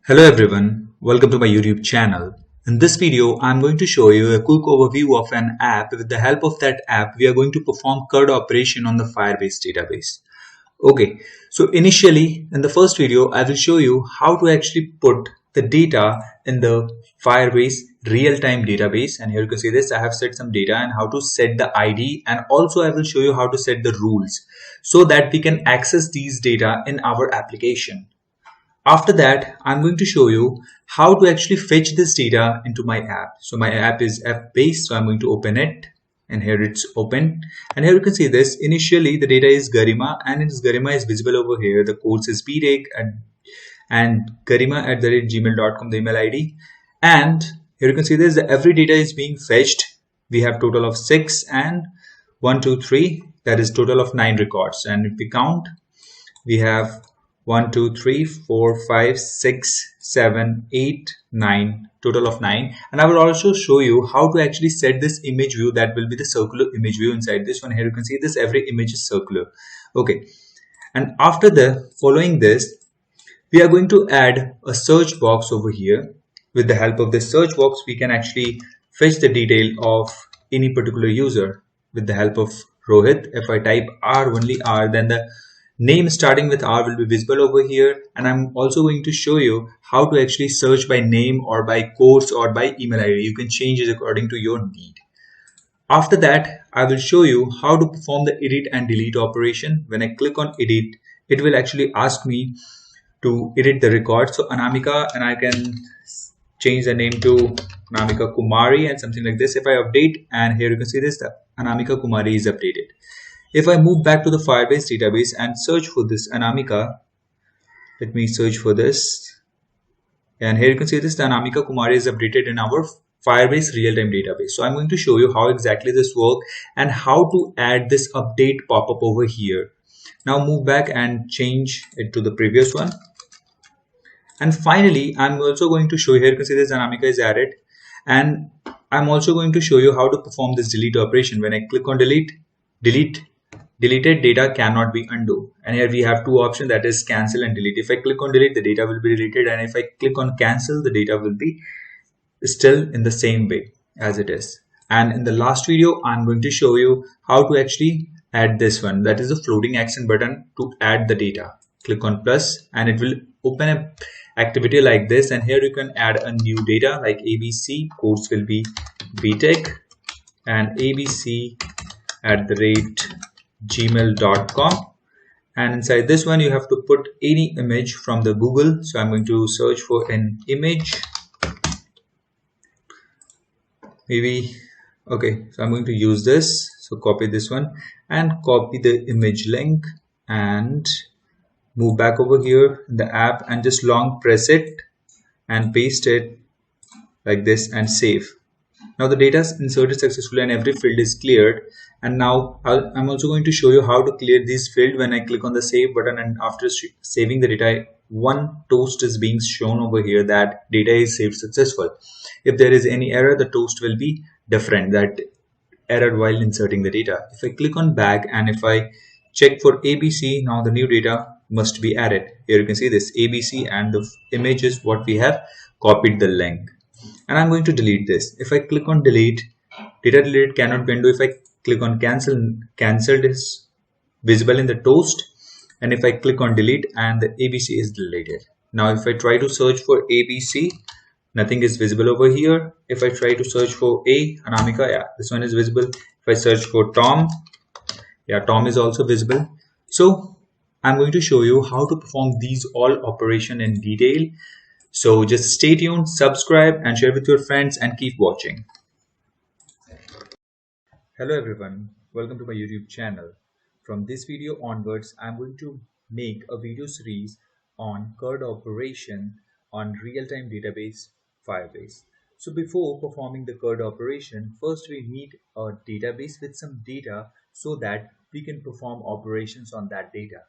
Hello everyone, welcome to my YouTube channel. In this video, I'm going to show you a quick overview of an app. With the help of that app, we are going to perform CURD operation on the Firebase database. Okay, so initially in the first video, I will show you how to actually put the data in the Firebase real-time database. And here you can see this, I have set some data and how to set the ID, and also I will show you how to set the rules so that we can access these data in our application. After that, I'm going to show you how to actually fetch this data into my app. So my app is app-based, so I'm going to open it, and here it's open. And here you can see this. Initially, the data is Garima, and its Garima is visible over here. The codes is btech and garima@gmail.com, the email ID. And here you can see this. Every data is being fetched. We have total of 6 and 1, 2, 3. That is total of 9 records. And if we count, we have 1, 2, 3, 4, 5, 6, 7, 8, 9, total of 9. And I will also show you how to actually set this image view. That will be the circular image view inside this one. Here you can see this, every image is circular. Okay. And after the following this, we are going to add a search box over here. With the help of this search box, we can actually fetch the detail of any particular user. With the help of Rohit, if I type R, only R, then the name starting with R will be visible over here. And I'm also going to show you how to actually search by name or by course or by email ID. You can change it according to your need. After that, I will show you how to perform the edit and delete operation. When I click on edit, it will actually ask me to edit the record. So Anamika, and I can change the name to Anamika Kumari and something like this. If I update, and here you can see this, the Anamika Kumari is updated. If I move back to the Firebase database and search for this Anamika, let me search for this. And here you can see this, the Anamika Kumari is updated in our Firebase real-time database. So I'm going to show you how exactly this works and how to add this update pop-up over here. Now move back and change it to the previous one. And finally, I'm also going to show you, here you can see this Anamika is added. And I'm also going to show you how to perform this delete operation. When I click on delete, deleted data cannot be undo. And here we have two options, that is cancel and delete. If I click on delete, the data will be deleted, and if I click on cancel, the data will be still in the same way as it is. And in the last video, I'm going to show you how to actually add this one, that is the floating action button to add the data. Click on plus and it will open an activity like this, and here you can add a new data like ABC, codes will be btech and abc@gmail.com, and inside this one you have to put any image from the Google. So I'm going to search for an image, maybe. Okay, so I'm going to use this. So copy this one and copy the image link and move back over here in the app and just long press it and paste it like this and save. Now the data is inserted successfully and every field is cleared. And now I'm also going to show you how to clear this field. When I click on the save button, and after saving the data, one toast is being shown over here that data is saved successful. If there is any error, the toast will be different, that error while inserting the data. If I click on back and if I check for ABC, now the new data must be added. Here you can see this ABC and the image is what we have copied the link. And I'm going to delete this. If I click on delete, data deleted cannot be undo. If I click on cancel, cancelled is visible in the toast. And if I click on delete, and the ABC is deleted. Now if I try to search for ABC, nothing is visible over here. If I try to search for Anamika, yeah, this one is visible. If I search for Tom, yeah, Tom is also visible. So I'm going to show you how to perform these all operation in detail. So just stay tuned, subscribe and share with your friends and keep watching. Hello everyone, welcome to my YouTube channel. From this video onwards, I'm going to make a video series on CURD operation on real-time database Firebase. So before performing the CURD operation, first we need a database with some data so that we can perform operations on that data.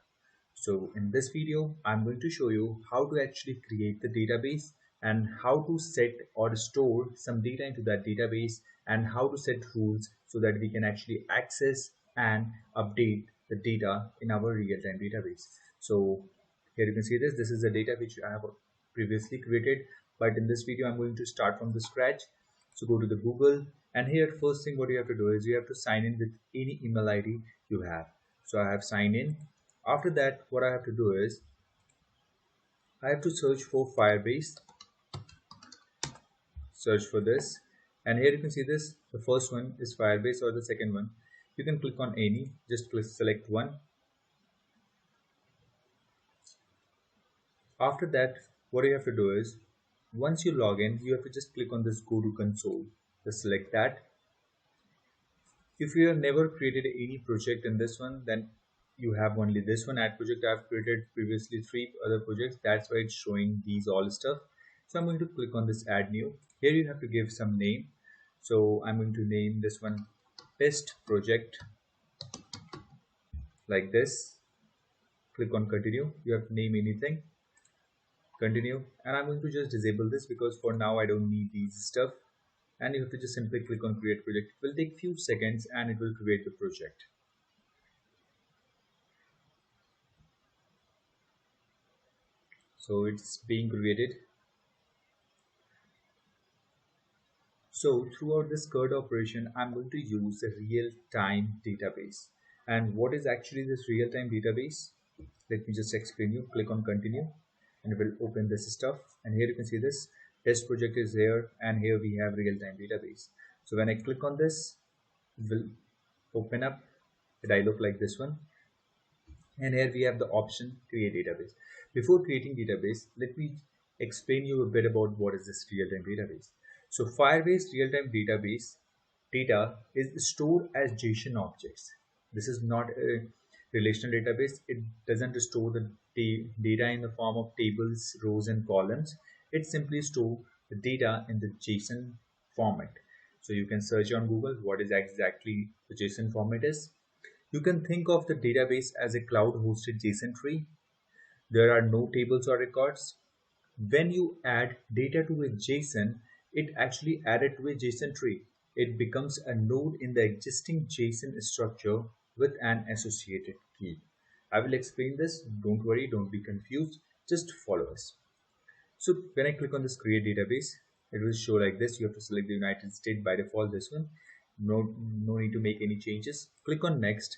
So in this video, I'm going to show you how to actually create the database and how to set or store some data into that database and how to set rules so that we can actually access and update the data in our real-time database. So here you can see this is the data which I have previously created, but in this video I'm going to start from the scratch. So go to the Google, and here first thing what you have to do is you have to sign in with any email ID you have. So I have signed in. After that, what I have to do is I have to search for Firebase, search for this, and here you can see this, the first one is Firebase or the second one. You can click on any, just select one. After that, what you have to do is once you log in, you have to just click on this go to console, just select that. If you have never created any project in this one, then you have only this one add project. I have created previously 3 other projects, that's why it's showing these all stuff. So I'm going to click on this add new. Here you have to give some name. So I'm going to name this one test project, like this. Click on continue. You have to name anything, continue, and I'm going to just disable this because for now I don't need these stuff. And you have to just simply click on create project. It will take few seconds and it will create the project. So it's being created. So throughout this CURD operation, I'm going to use a real-time database. And what is actually this real-time database? Let me just explain you. Click on continue and it will open this stuff. And here you can see this test project is here, and here we have real-time database. So when I click on this, it will open up a dialog like this one. And here we have the option create database. Before creating database, let me explain you a bit about what is this real-time database. So Firebase real-time database data is stored as JSON objects. This is not a relational database. It doesn't store the data in the form of tables, rows and columns. It simply stores the data in the JSON format. So you can search on Google what is exactly the JSON format is. You can think of the database as a cloud-hosted JSON tree. There are no tables or records. When you add data to a JSON, it actually added to a JSON tree. It becomes a node in the existing JSON structure with an associated key. I will explain this. Don't worry, don't be confused. Just follow us. So when I click on this create database, it will show like this. You have to select the United States by default, this one. No need to make any changes. Click on next.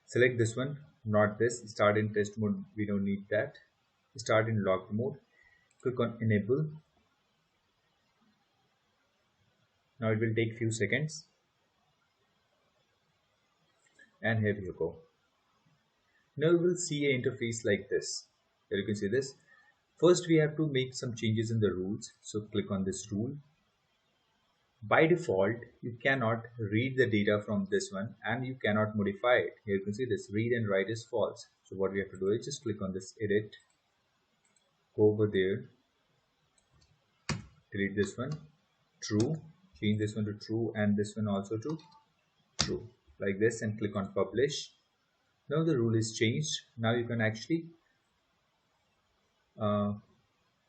Select this one, not this. Start in test mode, we don't need that. Start in locked mode. Click on enable. Now it will take few seconds. And here you go. Now you will see an interface like this. Here you can see this. First we have to make some changes in the rules. So click on this rule. By default, you cannot read the data from this one and you cannot modify it. Here you can see this read and write is false. So what we have to do is just click on this edit, go over there, delete this one, true, change this one to true and this one also to true, like this, and click on publish. Now the rule is changed. Now you can actually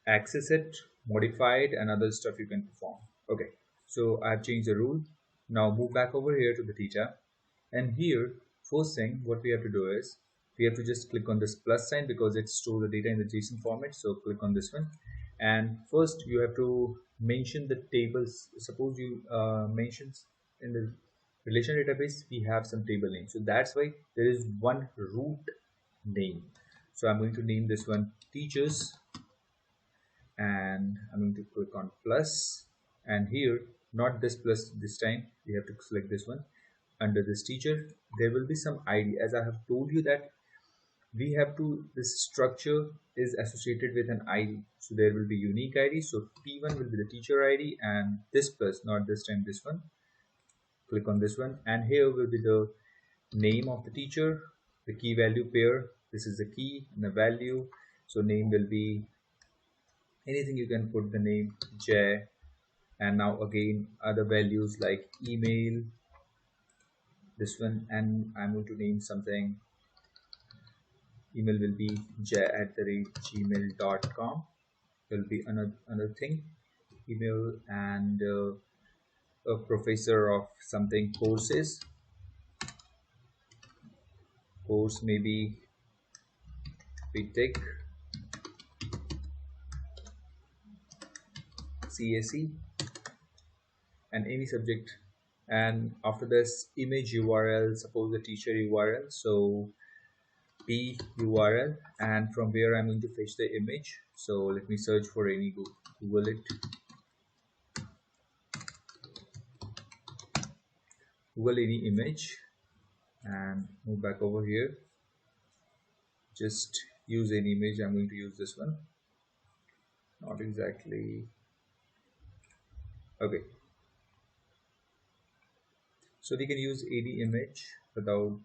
access it, modify it, and other stuff you can perform. Okay. So I've changed the rule. Now move back over here to the data, and here first thing what we have to do is we have to just click on this plus sign because it stores the data in the JSON format. So click on this one, and first you have to mention the tables. Suppose you mentions in the relation database we have some table name, so that's why there is one root name. So I'm going to name this one teachers, and I'm going to click on plus, and here not this plus this time, we have to select this one. Under this teacher there will be some ID, as I have told you that we have to, this structure is associated with an ID, so there will be unique ID. So P1 will be the teacher ID, and this plus, not this time this one. Click on this one, and here will be the name of the teacher, the key value pair. This is the key and the value. So name will be anything, you can put the name J, and now again other values like email, this one, and I'm going to name something. Email will be j@gmail.com. There will be another thing, email, and a professor of something, courses, course maybe btech CAC and any subject, and after this image URL, suppose the teacher URL, so P URL, and from where I'm going to fetch the image. So let me search for any, Google it, Google any image and move back over here. Just use any image. I'm going to use this one, not exactly, okay. So we can use any image without,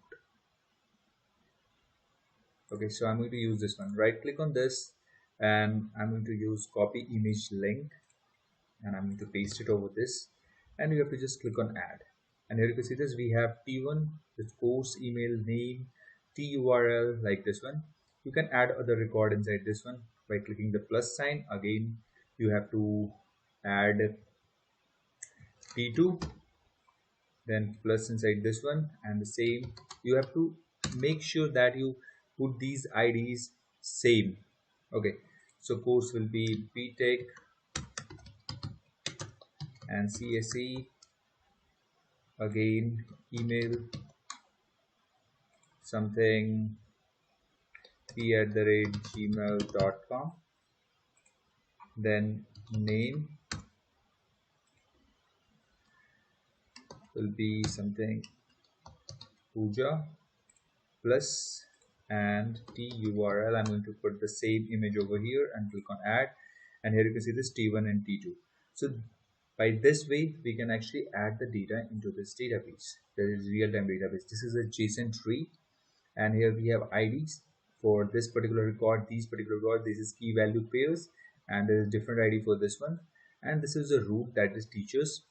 okay, so I'm going to use this one. Right click on this and I'm going to use copy image link and I'm going to paste it over this, and you have to just click on add. And here you can see this, we have T1, the course email name, TURL, like this one. You can add other record inside this one by clicking the plus sign. Again, you have to add T2, then plus inside this one, and the same. You have to make sure that you put these IDs same. Okay, so course will be btech and CSE, again email something p@gmail.com, then name will be something Puja plus, and TURL, I'm going to put the same image over here and click on add, and here you can see this T1 and T2. So by this way we can actually add the data into this database. There is real-time database. This is a JSON tree, and here we have IDs for this particular record, these particular record. This is key value pairs, and there is different ID for this one, and this is a root, that is teachers.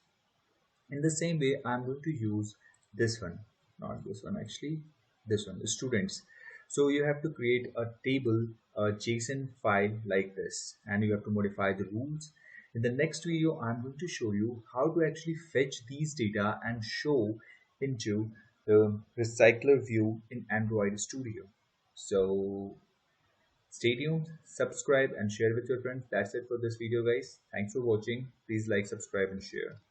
In the same way I'm going to use this one, not this one actually, this one, the students. So you have to create a table, a JSON file like this, and you have to modify the rules. In the next video I'm going to show you how to actually fetch these data and show into the recycler view in Android Studio. So stay tuned, subscribe and share with your friends. That's it for this video guys. Thanks for watching. Please like, subscribe and share.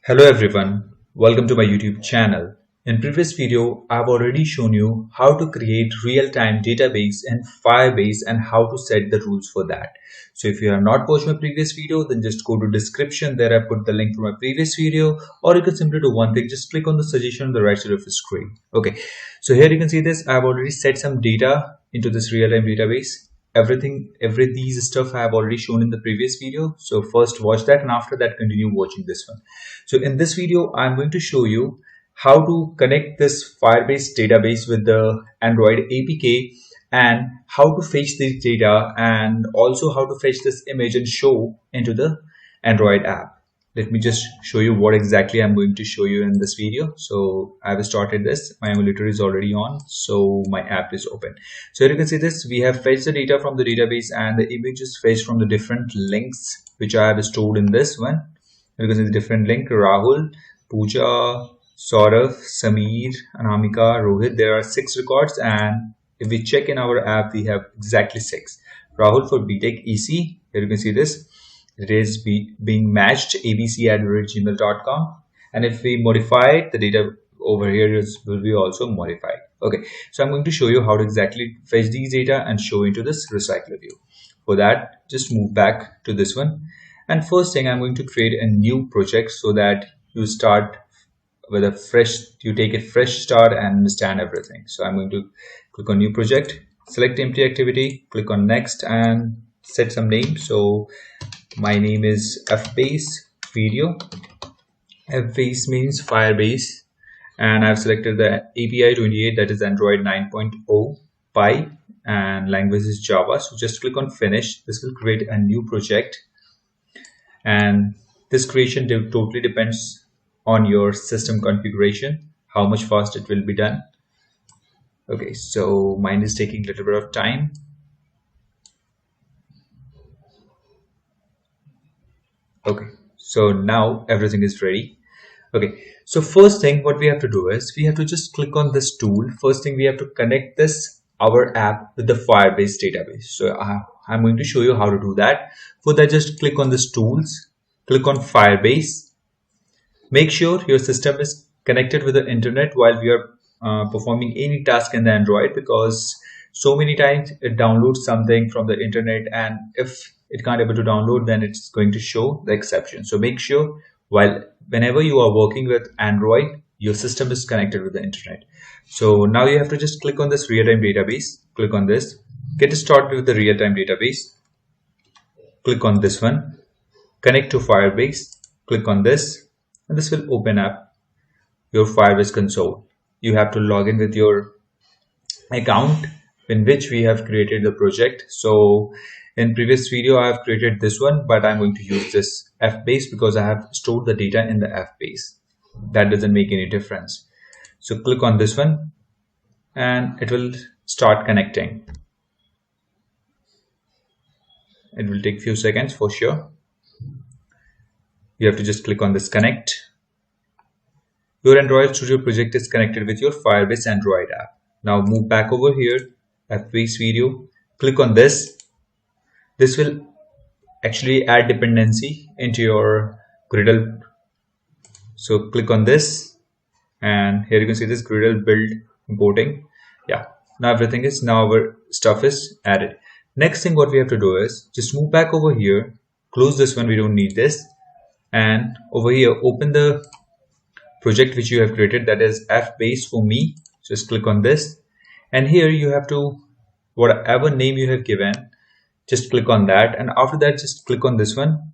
Hello everyone, welcome to my YouTube channel. In previous video, I've already shown you how to create real-time database in Firebase and how to set the rules for that. So if you have not watched my previous video, then just go to description. There I put the link to my previous video, or you can simply do one thing, just click on the suggestion on the right side of the screen. Okay, so here you can see this, I've already set some data into this real-time database. These stuff I have already shown in the previous video. So first watch that, and after that continue watching this one. So in this video, I'm going to show you how to connect this Firebase database with the Android APK, and how to fetch this data, and also how to fetch this image and show into the Android app. Let me just show you what exactly I'm going to show you in this video. So I've started this, my emulator is already on, so my app is open. So here you can see this, we have fetched the data from the database, and the image is fetched from the different links which I have stored in this one. You can see the different link, Rahul, Pooja, Saurav, Sameer, Anamika, Rohit. There are 6 records, and if we check in our app, we have exactly 6. Rahul for BTech EC, here you can see this. It is being matched abc@gmail.com, and if we modify it, the data over here will be also modified. Okay, so I'm going to show you how to exactly fetch these data and show into this recycler view. For that, just move back to this one, and first thing I'm going to create a new project so that you start with a fresh, you take a fresh start and understand everything. So I'm going to click on new project, select empty activity, click on next and set some name. So my name is Fbase video. Fbase means Firebase, and I've selected the API 28, that is Android 9.0 Py, and language is Java. So just click on finish. This will create a new project, and this creation totally depends on your system configuration, how much fast it will be done. Okay, so mine is taking a little bit of time. Okay, so now everything is ready. Okay, so first thing what we have to do is we have to just click on this tool. First thing we have to connect this our app with the Firebase database. So I'm going to show you how to do that. For that, just click on this tools, click on Firebase. Make sure your system is connected with the internet while we are performing any task in the Android, because so many times it downloads something from the internet, and if it can't able to download, then it's going to show the exception. So make sure whenever you are working with Android, your system is connected with the internet. So now you have to just click on this real-time database, click on this, get started with the real-time database, click on this one, connect to Firebase, click on this, and this will open up your Firebase console. You have to log in with your account in which we have created the project. So in previous video I have created this one, but I'm going to use this FBase because I have stored the data in the FBase. That doesn't make any difference. So click on this one and it will start connecting. It will take few seconds for sure. You have to just click on this connect. Your Android Studio project is connected with your Firebase Android app. Now move back over here, FBase video, click on this. This will actually add dependency into your Gradle. So click on this and here you can see this Gradle build importing. Yeah, now our stuff is added. Next thing what we have to do is just move back over here, close this one, we don't need this, and over here open the project which you have created, that is FBase for me. Just click on this and here you have to, whatever name you have given, just click on that, and after that just click on this one,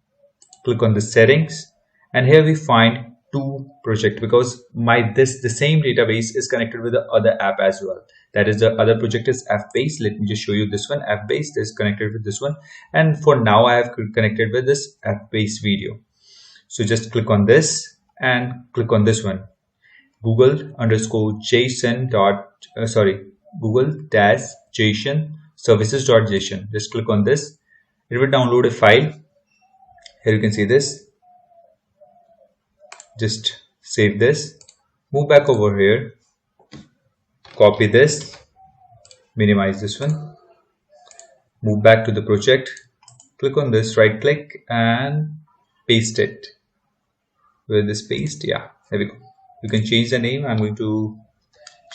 click on the settings, and here we find two project because the same database is connected with the other app as well. That is, the other project is FBase. Let me just show you this one. FBase is connected with this one, and for now I have connected with this FBase video. So just click on this and click on this one, Google-JSON services.json. Just click on this. It will download a file. Here you can see this. Just save this, move back over here, copy this, minimize this one, move back to the project, click on this, right click and paste it. Where this paste, yeah, there we go. You can change the name. I'm going to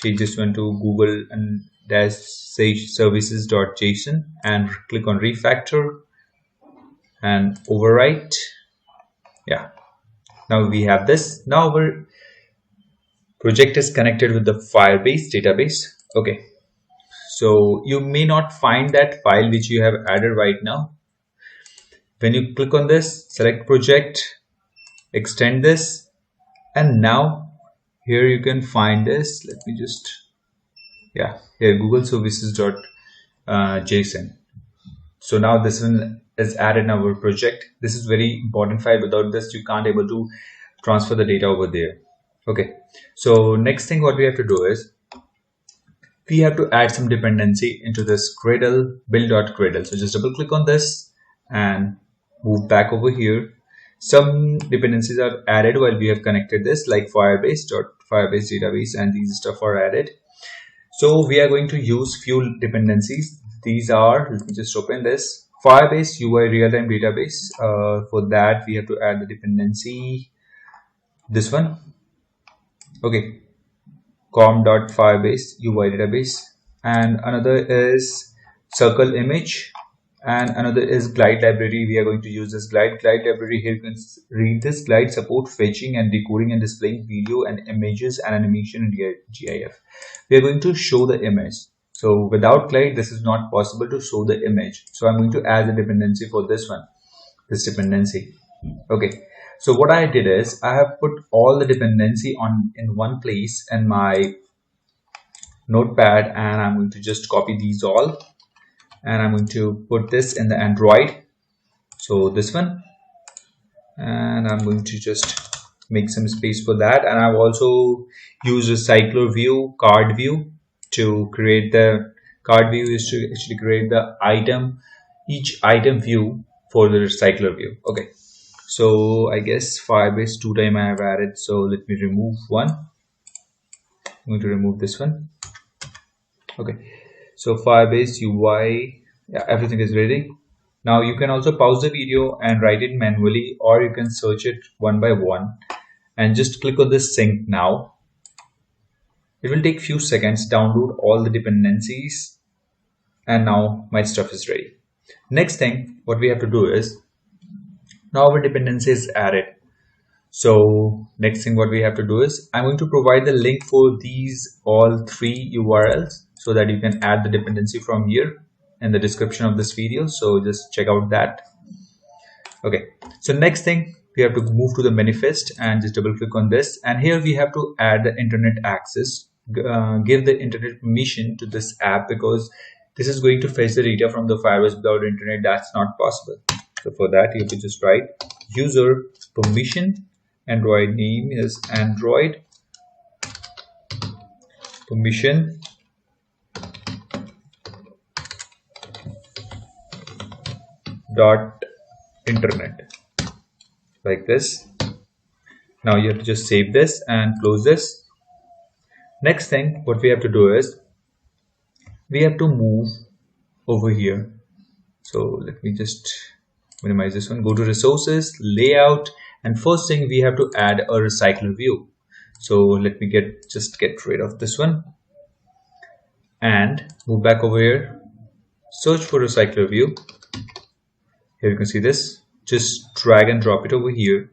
change this one to Google and services.json and click on refactor and overwrite. Yeah. Now we have this. Now our project is connected with the Firebase database. Okay. So you may not find that file which you have added right now. When you click on this, select project, extend this, and now here you can find this. Let me just, yeah, here Google services.json. So now this one is added in our project. This is very important file. Without this, you can't able to transfer the data over there. Okay. So next thing what we have to do is we have to add some dependency into this Gradle build.gradle. So just double click on this and move back over here. Some dependencies are added while we have connected this, like Firebase database, and these stuff are added. So we are going to use few dependencies. These are, let me just open this, Firebase UI real-time database. For that we have to add the dependency, this one. Okay, com.firebase UI database, and another is CircleImage, and another is glide library. We are going to use this glide library. Here you can read this. Glide support fetching and decoding and displaying video and images and animation in GIF. We are going to show the image. So without glide, this is not possible to show the image. So I'm going to add the dependency for this one, this dependency. Okay. So what I did is I have put all the dependency in one place in my notepad, and I'm going to just copy these all, and I'm going to put this in the Android. So this one, and I'm going to just make some space for that. And I've also used a CircleImageView CURD view to create the CURD view is to actually create the each item view for the CircleImageView. Okay. So I guess Firebase 2 time I have added. So let me remove one. I'm going to remove this one. Okay. So Firebase UI Yeah, everything is ready. Now you can also pause the video and write it manually, or you can search it one by one and just click on this sync now. It will take few seconds, download all the dependencies, and now my stuff is ready. Next thing what we have to do is, now our dependency is added. So next thing what we have to do is, I'm going to provide the link for these all three URLs so that you can add the dependency from here in the description of this video. So just check out that. Okay, so next thing we have to move to the manifest and just double click on this, and here we have to add the internet access, give the internet permission to this app, because this is going to fetch the data from the Firebase. Without internet, that's not possible. So for that you have to just write user permission, Android name is Android permission dot internet, like this. Now you have to just save this and close this. Next thing what we have to do is, we have to move over here. So let me just minimize this one, go to resources, layout, and first thing we have to add a recycler view. So let me get rid of this one and move back over here, search for recycler view. Here you can see this, just drag and drop it over here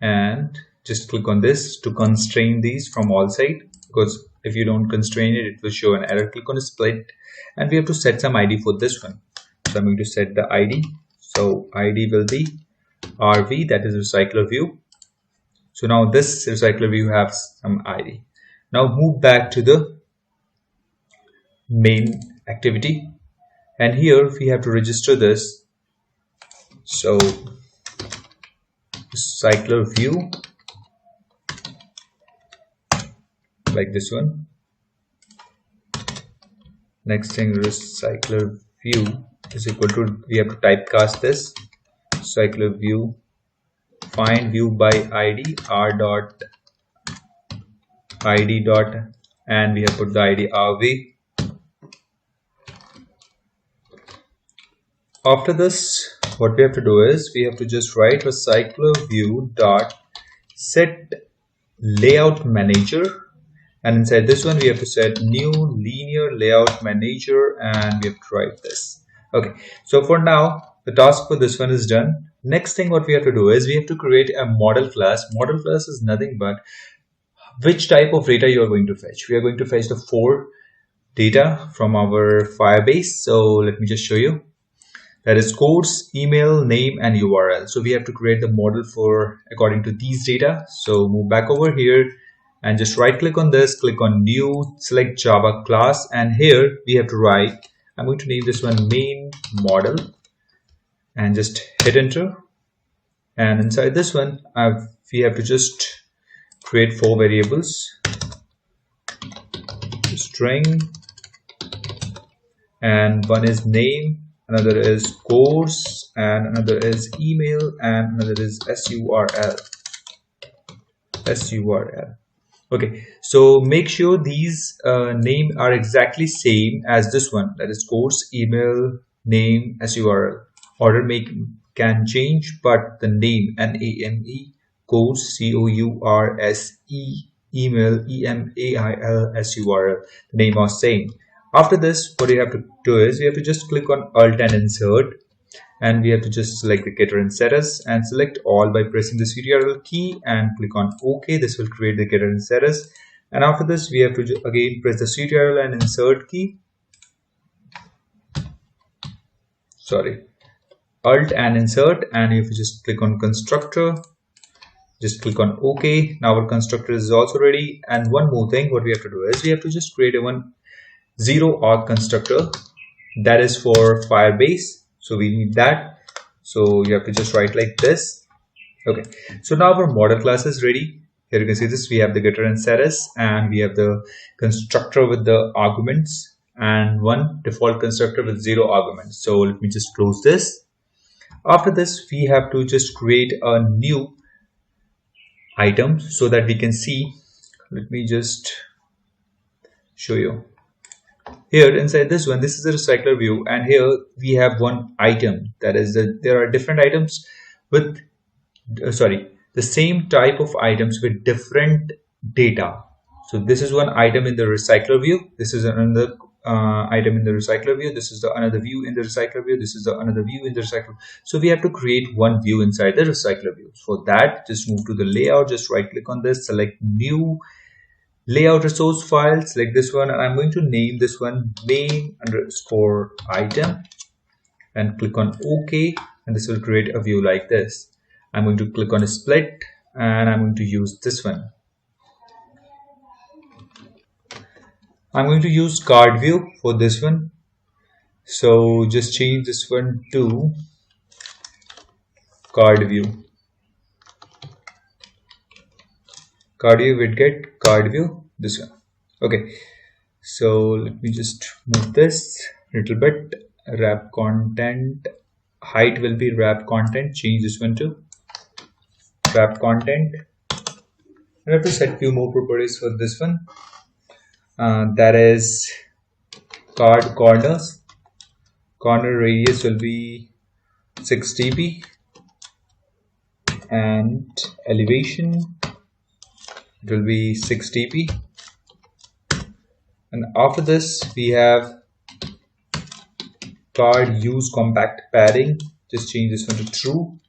and just click on this to constrain these from all sides, because if you don't constrain it, it will show an error. Click on split, and we have to set some ID for this one. So I'm going to set the ID. So ID will be RV, that is recycler view. So now this recycler view has some ID. Now move back to the main activity, and here we have to register this. So recycler view, like this one. Next thing, recycler view is equal to, we have to typecast this, recycler view find view by ID r dot id dot, and we have put the ID RV. After this, what we have to do is, we have to just write recycler view dot set layout manager, and inside this one we have to set new linear layout manager, and we have to write this. Okay, so for now the task for this one is done. Next thing what we have to do is, we have to create a model class. Model class is nothing but which type of data you are going to fetch. We are going to fetch the 4 data from our Firebase. So let me just show you. That is course, email, name, and URL. So we have to create the model for according to these data. So move back over here and just right click on this, click on new, select Java class, and here we have to write, I'm going to name this one main model, and just hit enter. And inside this one we have to just create 4 variables: string, and one is name, another is course, and another is email, and another is SURL. Okay, so make sure these name are exactly same as this one, that is course, email, name, SURL. Order can change, but the name, NAME, course, COURSE, email, EMAIL, SURL, the name are same. After this, what you have to do is, you have to just click on Alt and Insert, and we have to just select the getter and setters and select all by pressing the CTRL key and click on OK. This will create the getter and setters. And after this, we have to again press the CTRL and Insert key. Alt and Insert, and you have to just click on constructor. Just click on OK. Now our constructor is also ready. And one more thing, what we have to do is, we have to just create a 0 arg constructor that is for Firebase. So we need that. So you have to just write like this. Okay, so now our model class is ready. Here you can see this, we have the getter and setters, and we have the constructor with the arguments, and one default constructor with 0 arguments. So let me just close this. After this, we have to just create a new item so that we can see. Let me just show you. Here inside this one, this is a recycler view, and here we have one item. That is, there are different items with the same type of items with different data. So this is one item in the recycler view. This is another item in the recycler view. This is the another view in the recycler view. This is the another view in the recycler. So we have to create one view inside the recycler view. For that, just move to the layout. Just right click on this, select new layout resource file, select this one, and I'm going to name this one main_item and click on OK, and this will create a view like this. I'm going to click on a split, and I'm going to use this one. I'm going to use card view for this one. So just change this one to card view. Card view would get card view, this one. Okay, so let me just move this a little bit. Wrap content, height will be wrap content. Change this one to wrap content. I have to set few more properties for this one. That is card corners. Corner radius will be 6 dp, and elevation, it will be 6 dp. And after this, we have card use compact padding. Just change this one to true.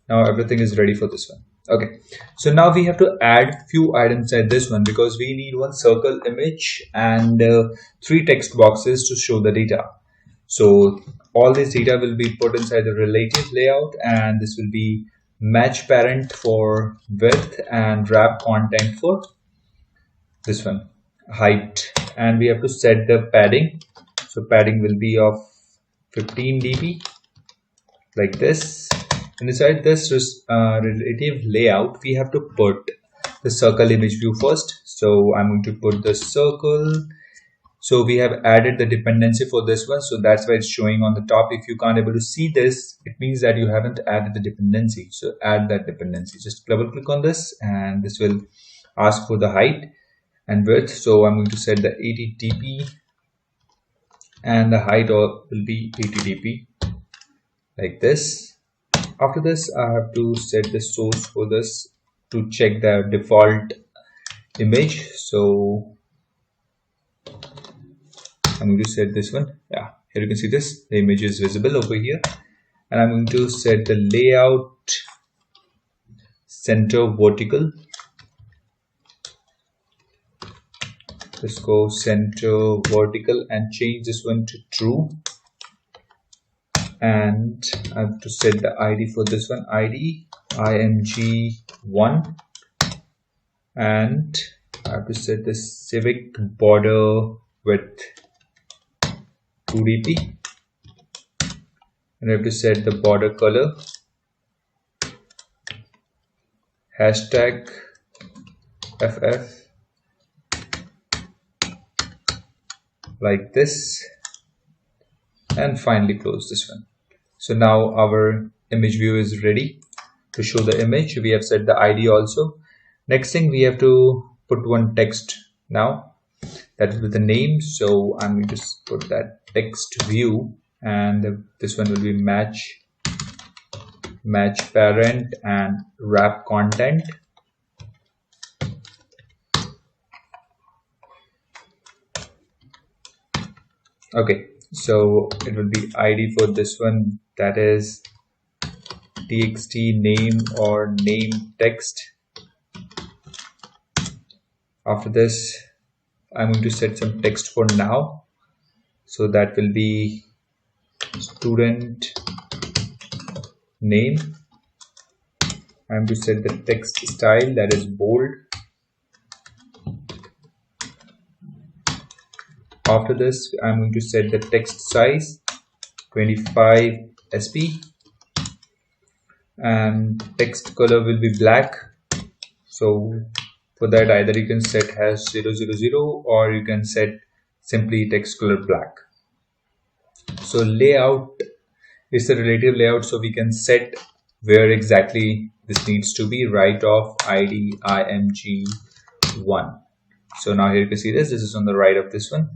Now everything is ready for this one. Okay, so now we have to add few items at this one, because we need one circle image and 3 text boxes to show the data. So all this data will be put inside the relative layout, and this will be match parent for width and wrap content for this one, height. And we have to set the padding. So padding will be of 15 dp, like this. And inside this relative layout, we have to put the circle image view first. So I'm going to put the circle. So we have added the dependency for this one, so that's why it's showing on the top. If you can't able to see this, it means that you haven't added the dependency. So add that dependency. Just double click on this, and this will ask for the height and width. So I'm going to set the 80 dp, and the height will be 80 dp, like this. After this, I have to set the source for this to check the default image. So I'm going to set this one. Yeah, here you can see this. The image is visible over here. And I'm going to set the layout center vertical. Let's go center vertical and change this one to true. And I have to set the ID for this one, ID img1, and I have to set the civic border width 2 dp, and I have to set the border color hashtag FF, like this, and finally close this one. So now our image view is ready to show the image. We have set the ID also. Next thing, we have to put one text now, that will be the name. So I'm going to put that text view, and this one will be match parent and wrap content. Okay, so it will be ID for this one, that is txt name or name text. After this, I'm going to set some text for now. So that will be student name. I'm going to set the text style, that is bold. After this, I'm going to set the text size 25 sp, and text color will be black. So for that, either you can set #000 or you can set simply text color black. So layout is the relative layout, so we can set where exactly this needs to be. Right of ID img1. So now here you can see this is on the right of this one.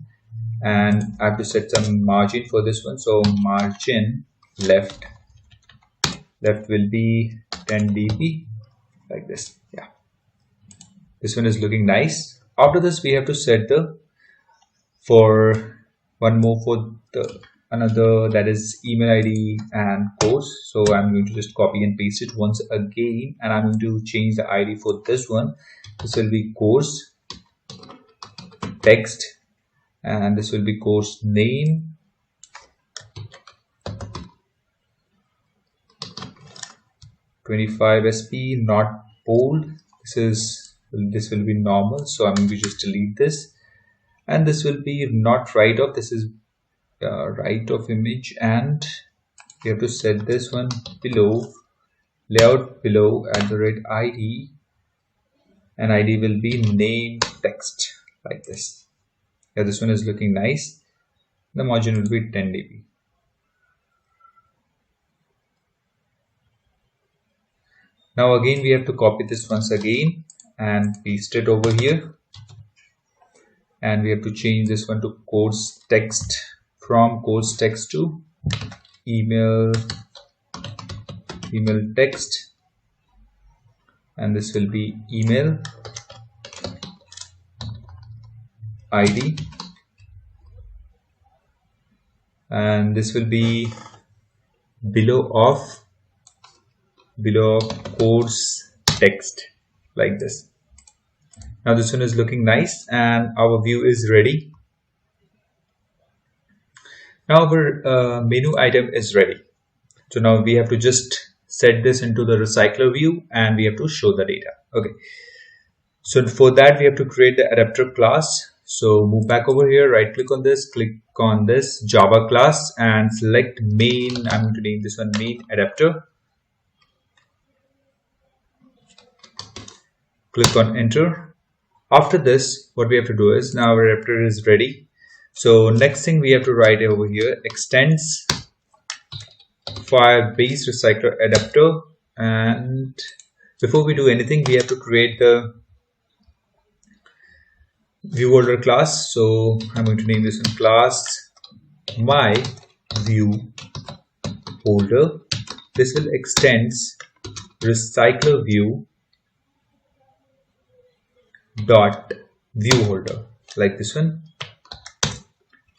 and I have to set some margin for this one. So margin left will be 10 dp, like this. Yeah, this one is looking nice. After this, we have to set the for one more for the another, that is email ID and course. So I'm going to just copy and paste it once again, and I'm going to change the ID for this one. This will be course text, and this will be course name, (25 SP), not bold. This will be normal, so I'm going to just delete this, and this will be not right of. This is right of image, and you have to set this one below, layout below @ID, and ID will be name text, like this. Yeah, this one is looking nice. The margin will be 10 dp. Now again we have to copy this once again and paste it over here, and we have to change this one to course text, from course text to email text, and this will be email ID, and this will be below of course text, like this. Now this one is looking nice, and our view is ready. Now our menu item is ready. So now we have to just set this into the recycler view, and we have to show the data. Okay, so for that we have to create the adapter class. So move back over here, right click on this, click on this Java class, and select main. I'm going to name this one main adapter. Click on enter. After this, what we have to do is, now our adapter is ready. So next thing we have to write over here, extends Firebase recycler adapter, and before we do anything, we have to create the view holder class. So I'm going to name this one class my view holder. This will extends recycler view dot view holder, like this one.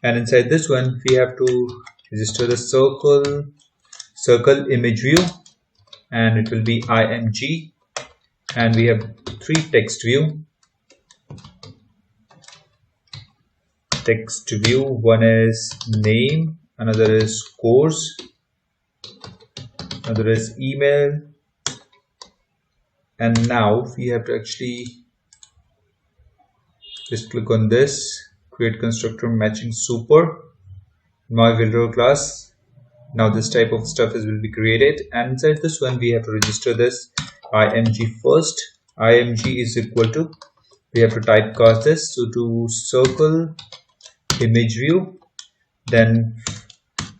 And inside this one we have to register the CircleImageView, and it will be img, and we have 3 text view. Text view, one is name, another is course, another is email, and now we have to actually just click on this, create constructor matching super my filter class. Now this type of stuff will be created, and inside this one we have to register this img first. Img is equal to, we have to typecast this, so to circle image view, then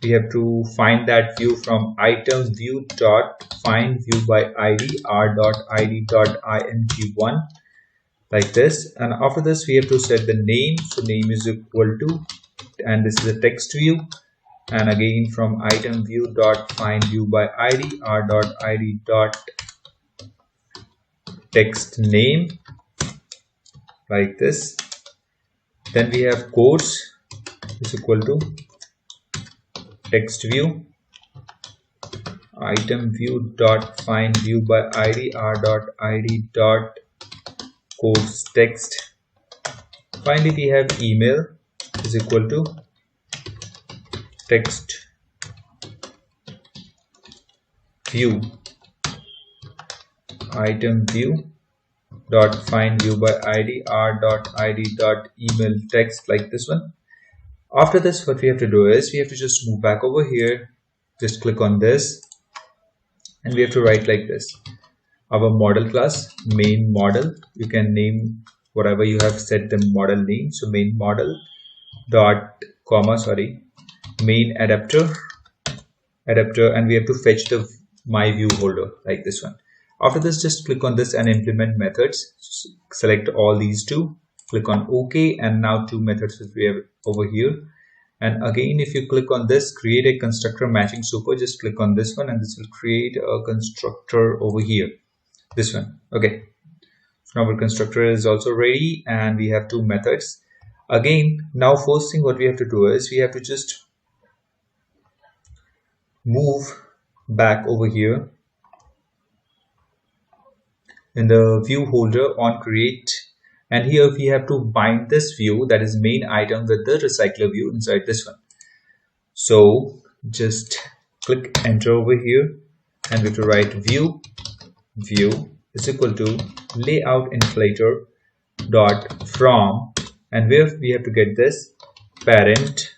we have to find that view from item view dot find view by id r.id.img1, like this. And after this we have to set the name, so name is equal to, and this is a text view, and again from item view dot find view by id r.id dot text name, like this. Then we have course is equal to text view item view dot find view by id r.id dot course text. Finally we have email is equal to text view item view dot find view by id r.id dot email text, like this one. After this, what we have to do is, we have to just move back over here, just click on this, and we have to write like this, our model class main model. You can name whatever you have set the model name, so main model dot main adapter, and we have to fetch the my view holder, like this one. After this, just click on this and implement methods, select all these two, click on OK, and now two methods that we have over here. And again, if you click on this, create a constructor matching super, just click on this one and this will create a constructor over here, this one. Okay, so now our constructor is also ready and we have two methods. Again, now first thing what we have to do is we have to just move back over here in the view holder on create, and here we have to bind this view, that is main item, with the recycler view inside this one. So just click enter over here and we have to write view is equal to layout inflator dot from, and where we have to get this parent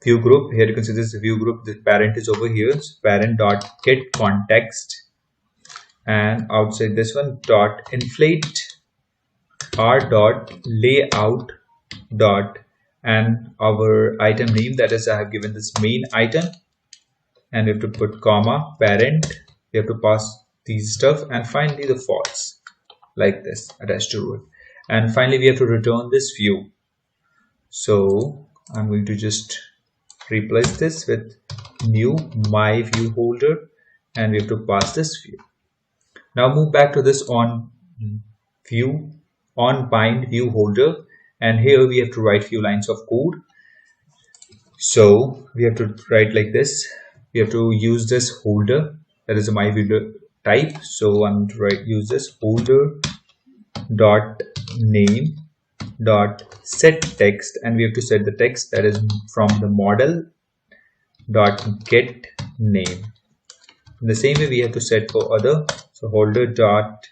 view group. Here you can see this view group, the parent is over here, so parent dot get context, and outside this one dot inflate r dot layout dot, and our item name, that is I have given this main item, and we have to put comma parent, we have to pass these stuff, and finally the false like this attached to it, and finally we have to return this view. So I'm going to just replace this with new my view holder, and we have to pass this view. Now move back to this on bind view holder, and here we have to write few lines of code. So we have to write like this, we have to use this holder, that is a my view type. So I'm going to use this holder dot name dot set text, and we have to set the text that is from the model dot get name. In the same way we have to set for other, so holder dot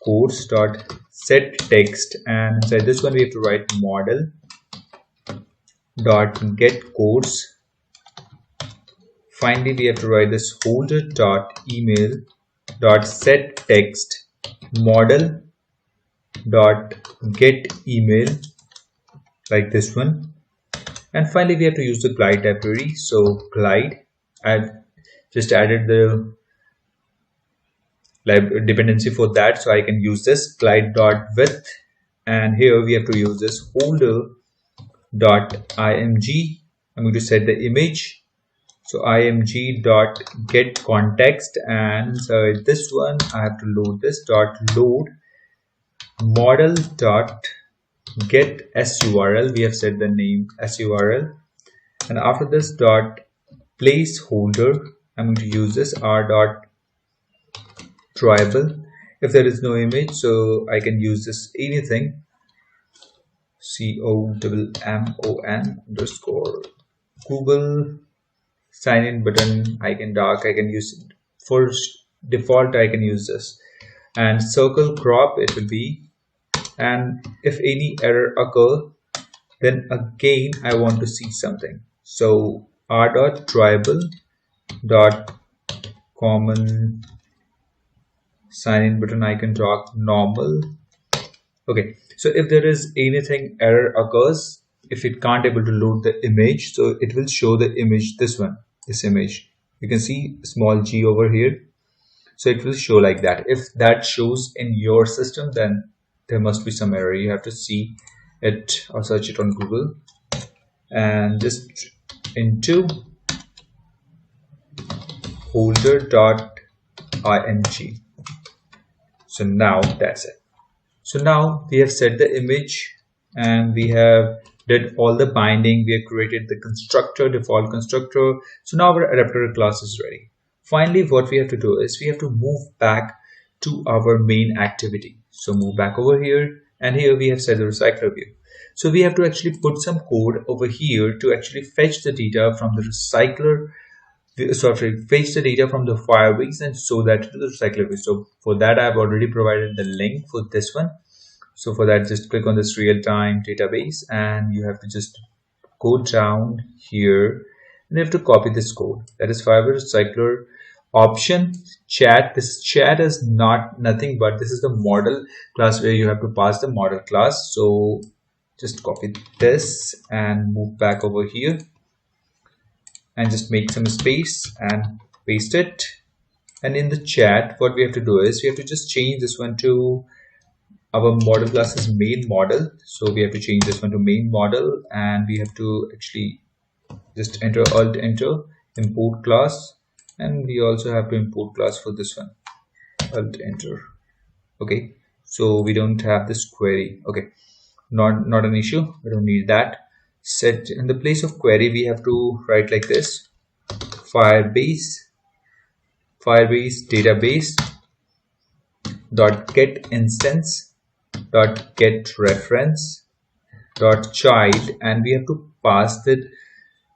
course dot set text, and inside this one we have to write model dot get course. Finally we have to write this holder dot email dot set text model dot get email, like this one. And finally we have to use the glide library. So glide, I've just added the dependency for that, so I can use this glide dot width, and here we have to use this holder dot img. I'm going to set the image, so img dot get context, and so this one I have to load this dot load model dot get surl. We have set the name surl, and after this dot placeholder I'm going to use this r dot tribal. If there is no image, so I can use this anything, COMMON underscore Google sign in button, I can use it. For default I can use this, and circle crop it will be, and if any error occur, then again I want to see something, so r dot tribal dot common sign in button icon dot normal. Okay, so if there is anything error occurs, if it can't able to load the image, so it will show the image, this image, you can see small g over here, so it will show like that. If that shows in your system, then there must be some error. You have to see it or search it on Google, and just into holder dot img. So now that's it. So now we have set the image, and we have did all the binding, we have created the constructor, default constructor. So now our adapter class is ready. Finally what we have to do is we have to move back to our main activity. So move back over here, and here we have set the recycler view. So we have to actually put some code over here to actually fetch the data from the recycler, fetch the data from the Firebase and show that to the recycler view. So for that I've already provided the link for this one. So for that, just click on this real-time database, and you have to just go down here and you have to copy this code, that is Firebase recycler option chat. This chat is nothing but this is the model class where you have to pass the model class. So just copy this and move back over here and just make some space and paste it. And in the chat what we have to do is we have to just change this one to our model class is main model, so we have to change this one to main model, and we have to actually just alt enter import class, and we also have to import class for this one, alt enter. Okay, so we don't have this query. Okay, not an issue, we don't need that. Set in the place of query, we have to write like this: Firebase database dot get instance dot get reference dot child, and we have to pass the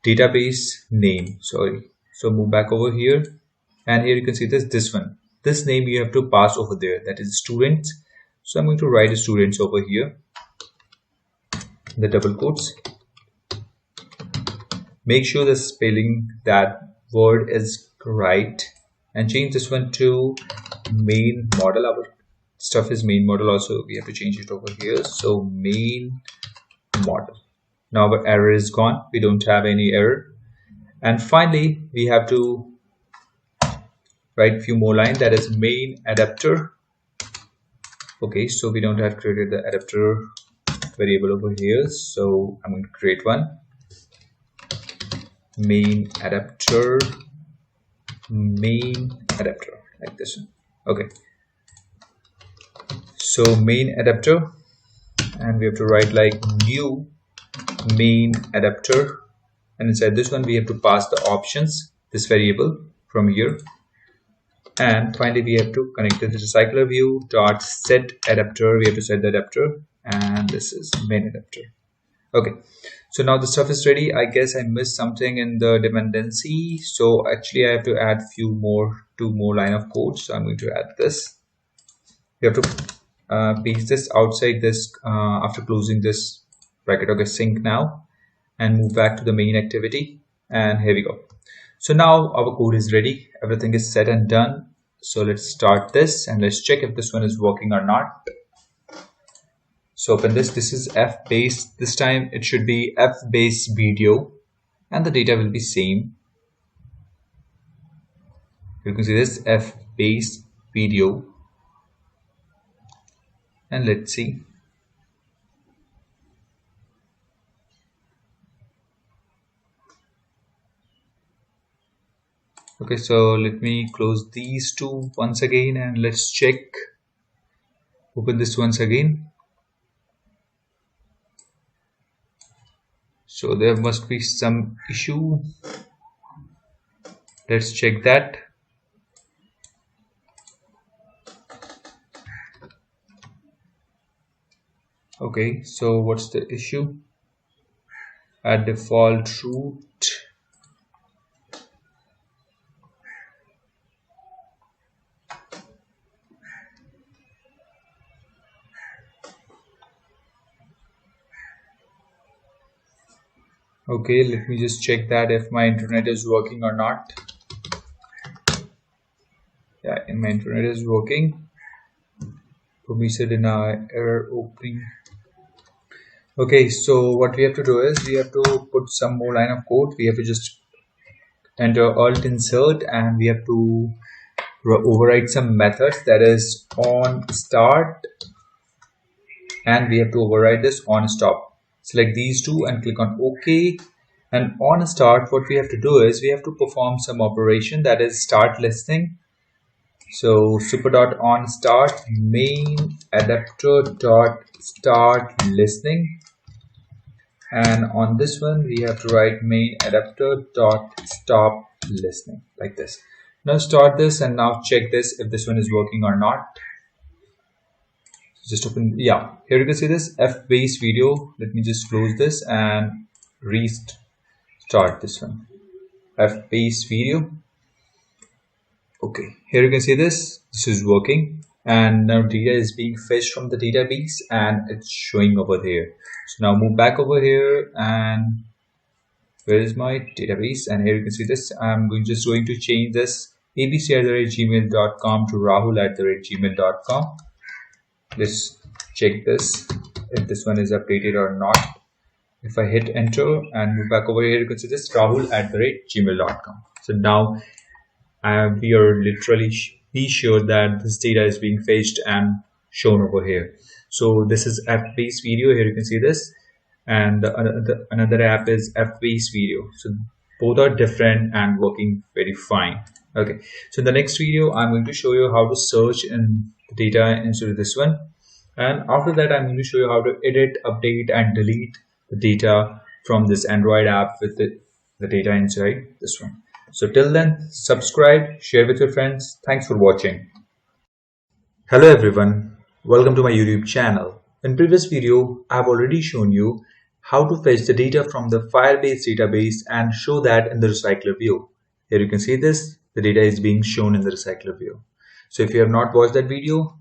database name. Sorry, so move back over here, and here you can see this one, this name you have to pass over there, that is students. So I'm going to write students over here, the double quotes. Make sure the spelling that word is right, and change this one to main model. Our stuff is main model also, we have to change it over here, so main model. Now our error is gone, we don't have any error. And finally we have to write few more lines, that is main adapter. Okay, so we don't have created the adapter variable over here, so I'm going to create one, main adapter like this one. Okay, so main adapter, and we have to write like new main adapter, and inside this one we have to pass the options, this variable from here. And finally we have to connect to the recycler view dot set adapter, we have to set the adapter, and this is main adapter. Okay, so now the stuff is ready. I guess I missed something in the dependency, so actually I have to add two more line of code. So I'm going to add this. You have to paste this outside this after closing this bracket. Okay, sync now, and move back to the main activity, and here we go. So now our code is ready, everything is set and done. So let's start this and let's check if this one is working or not. So open this is F-base, this time it should be F-base video, and the data will be same. You can see this F-base video, and let's see. Okay, so let me close these two once again, and let's check. Open this once again. So there must be some issue. Let's check that. Okay, so what's the issue? Add default root. Okay, let me just check that if my internet is working or not. Yeah, and my internet is working. Permission deny, error opening. Okay, so what we have to do is we have to put some more line of code. We have to just enter alt insert, and we have to override some methods, that is on start, and we have to override this on stop. Select these two and click on OK. And on start, what we have to do is we have to perform some operation, that is start listening. So super.on start main adapter dot start listening, and on this one we have to write main adapter dot stop listening like this. Now start this and now check this if this one is working or not. Just open, yeah, here you can see this F-base video. Let me just close this and restart this one, F-base video. Okay, here you can see this is working, and now data is being fetched from the database and it's showing over there. So now move back over here, and where is my database? And here you can see this. I'm just going to change this abc@gmail.com to rahul@gmail.com. Let's check this if this one is updated or not. If I hit enter and move back over here, you can see this rahul@gmail.com. So now we are literally be sure that this data is being fetched and shown over here. So this is app-based video. Here you can see this, and another app is app-based video. So both are different and working very fine. Okay, so in the next video I'm going to show you how to search in the data instead of this one, and after that I'm going to show you how to edit, update and delete the data from this Android app with the data inside this one. So till then, subscribe, share with your friends. Thanks for watching. Hello everyone, welcome to my YouTube channel. In previous video, I've already shown you how to fetch the data from the Firebase database and show that in the recycler view. Here you can see this, the data is being shown in the recycler view. So if you have not watched that video,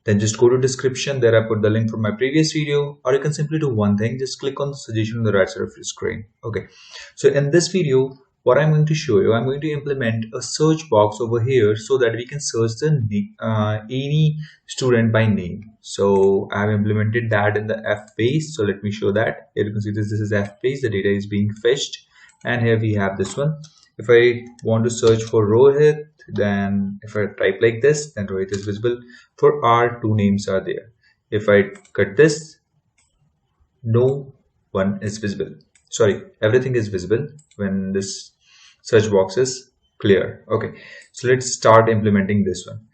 then just go to description, there I put the link from my previous video, or you can simply do one thing, just click on the suggestion on the right side of your screen. Okay, so in this video, what I'm going to show you, I'm going to implement a search box over here so that we can search any student by name. So I've implemented that in the Firebase. So let me show that. Here you can see this is Firebase, the data is being fetched, and here we have this one. If I want to search for Rohit, then if I type like this, then Rohit is visible. For R, two names are there. If I cut this, no one is visible. Sorry, everything is visible when this search box is clear. Okay, so let's start implementing this one.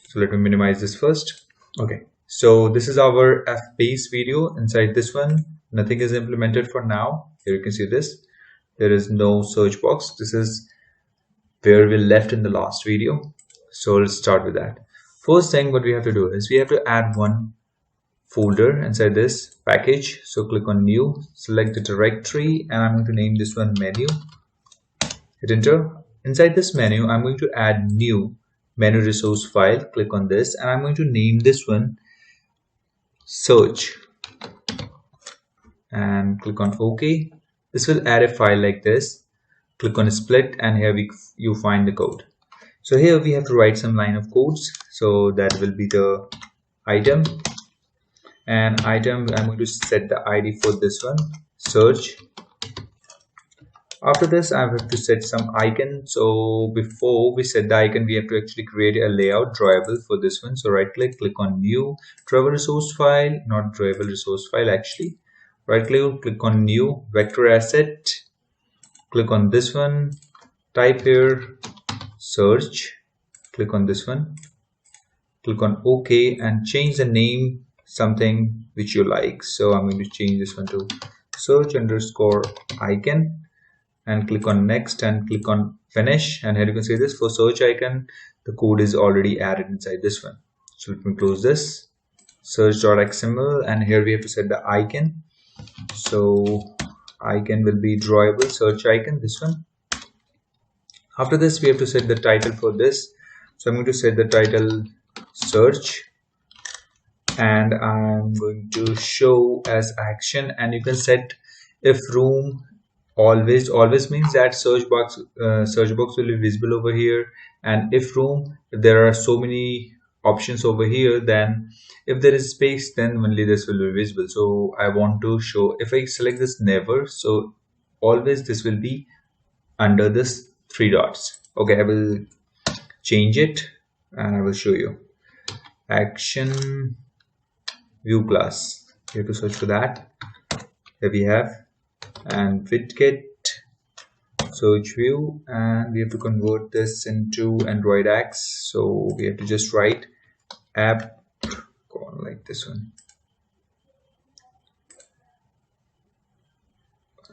So let me minimize this first. Okay, so this is our Firebase video. Inside this one, nothing is implemented for now. Here you can see this. There is no search box. This is where we left in the last video. So let's start with that. First thing what we have to do is we have to add one folder inside this package. So click on new, select the directory, and I'm going to name this one menu. Hit enter. Inside this menu, I'm going to add new menu resource file. Click on this, and I'm going to name this one search, and click on OK. This will add a file like this. Click on split, and here you find the code. So here we have to write some line of codes. So that will be the item, and item I'm going to set the ID for this one, search. After this I have to set some icon. So before we set the icon, we have to actually create a layout drawable for this one. So right click, click on new drawable resource file, not drawable resource file actually. Right click on new vector asset, click on this one, type here search, click on this one, click on OK, and change the name something which you like. So I'm going to change this one to search underscore icon, and click on next and click on finish. And here you can see this for search icon, the code is already added inside this one. So let me close this, search.xml, and here we have to set the icon. So icon will be drawable search icon, this one. After this we have to set the title for this. So I'm going to set the title search, and I'm going to show as action, and you can set if room always means that search box will be visible over here, and if room, if there are so many options over here, then if there is space, then only this will be visible. So I want to show, if I select this never, so always this will be under this three dots. Okay, I will change it and I will show you. Action view class, you have to search for that. Here we have, and widget search view, and we have to convert this into Android X. So we have to just write app like this one,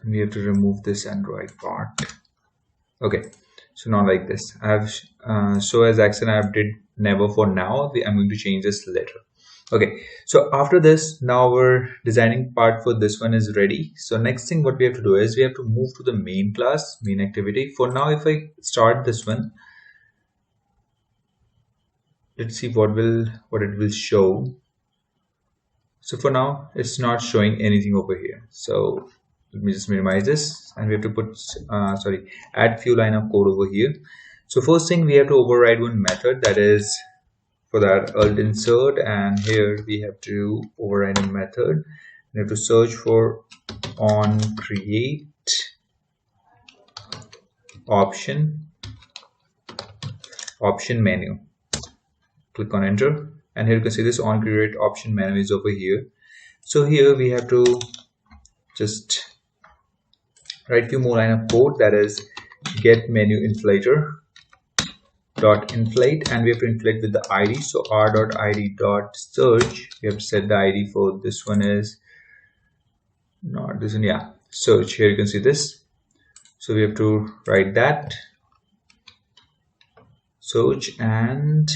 and we have to remove this Android part. Okay, so not like this. I have so as action I have did never for now. I'm going to change this later. Okay, so after this, now our designing part for this one is ready. So next thing what we have to do is we have to move to the main class, main activity. For now, if I start this one, let's see what it will show. So for now, it's not showing anything over here. So let me just minimize this, and we have to put add few line of code over here. So first thing, we have to override one method, that is for that alt insert, and here we have to override a method. We have to search for on create option menu. Click on enter. and here you can see this on create option menu is over here. So here we have to just write few more line of code, that is get menu inflator dot inflate, and we have to inflate with the id. So r.id.search, we have to set the id for this one is not this one, yeah, search. Here you can see this, so we have to write that search, and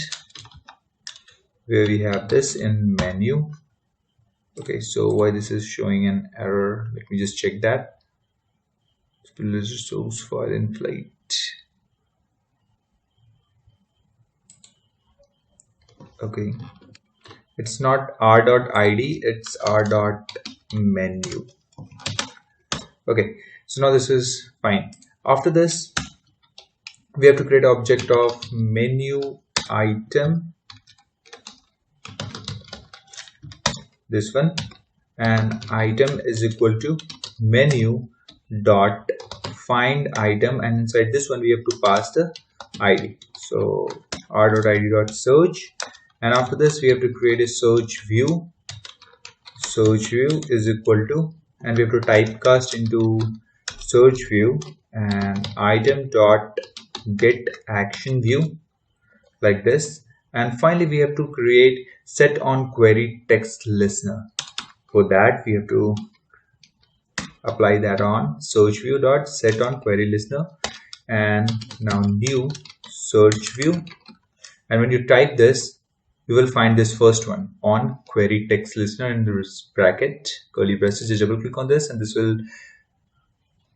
where we have this in menu. Okay, so why this is showing an error, let me just check that. Source file inflate. Okay, it's not r.id, it's r.menu. Okay, so now this is fine. After this, we have to create an object of menu item, this one, and item is equal to menu dot find item, and inside this one we have to pass the id. So r.id.search, and after this we have to create a search view. Search view is equal to, and we have to typecast into search view and item dot get action view, like this. And finally we have to create set on query text listener. For that we have to apply that on search view dot set on query listener, and now new search view, and when you type this you will find this first one on query text listener in the bracket curly braces. Just double click on this and this will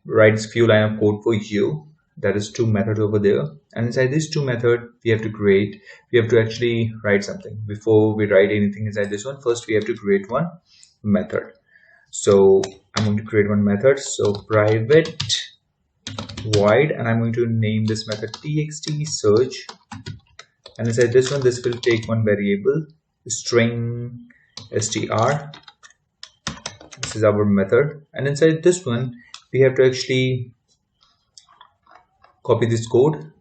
write a few line of code for you, that is two methods over there, and inside these two methods we have to actually write something. Before we write anything inside this one, first we have to create one method. So I'm going to create one method, so private void, and I'm going to name this method txt search, and inside this one this will take one variable string str. This is our method, and inside this one we have to actually copy this code.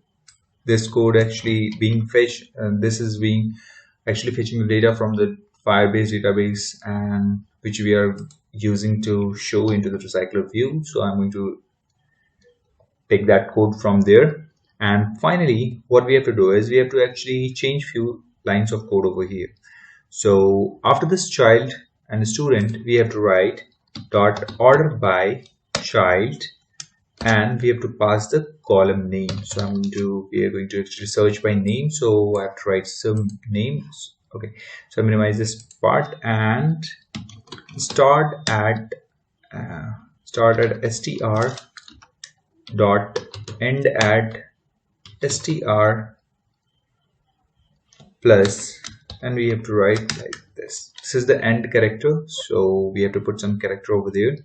This code actually being fetched, and this is being actually fetching the data from the Firebase database, and which we are using to show into the recycler view. So I'm going to take that code from there, and finally what we have to do is we have to actually change few lines of code over here. So after this child and student we have to write dot order by child, and we have to pass the column name. So we are going to actually search by name, so I have to write some names. Okay, so I minimize this part and start at str dot end at str plus, and we have to write like this. This is the end character, so we have to put some character over there.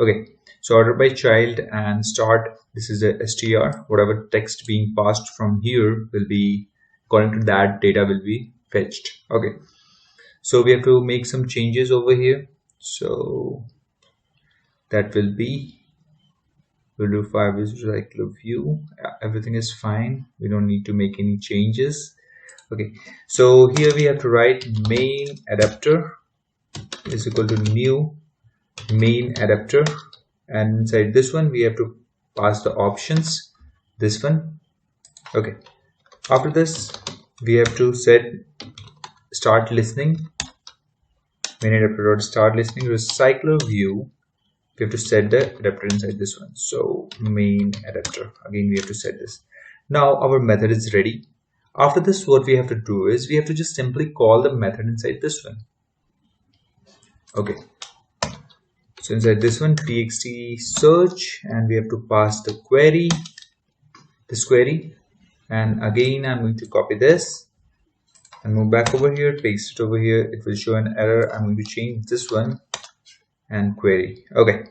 Okay, so order by child and start, this is the str. Whatever text being passed from here will be according to that data will be fetched. Okay, so we have to make some changes over here. So that will be, we'll do Firebase Recycler view. Everything is fine, we don't need to make any changes. Okay, so here we have to write main adapter is equal to new main adapter, and inside this one we have to pass the options, this one. Okay, after this we have to set start listening, main adapter dot start listening recycler view. We have to set the adapter inside this one, so main adapter, again we have to set this. Now our method is ready. After this what we have to do is we have to just simply call the method inside this one. Okay, so inside this one txt search, and we have to pass the query, this query, and again I'm going to copy this and move back over here, paste it over here. It will show an error. I'm going to change this one and query. Okay,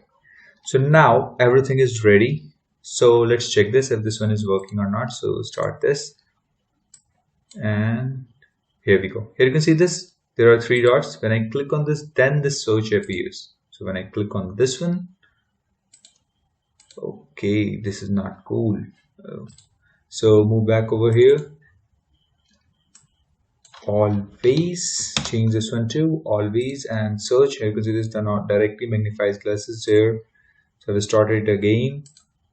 so now everything is ready. So let's check this if this one is working or not. So start this, and here we go. Here you can see this, there are three dots. When I click on this, then this search appears. So when I click on this one, okay, this is not cool. So move back over here. always. Change this one to always and search. Here you can see this not directly magnifies glasses here. So we started it again.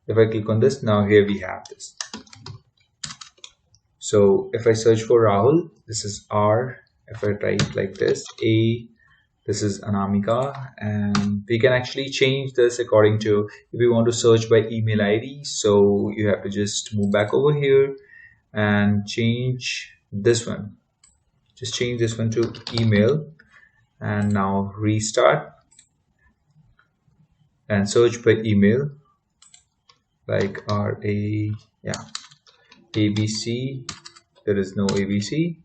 If I click on this, now here we have this. So if I search for Rahul, this is R. If I type like this, A, this is Anamika, and we can actually change this according to if we want to search by email ID. So you have to just move back over here and change this one. Just change this one to email and now restart and search by email like ABC. There is no ABC.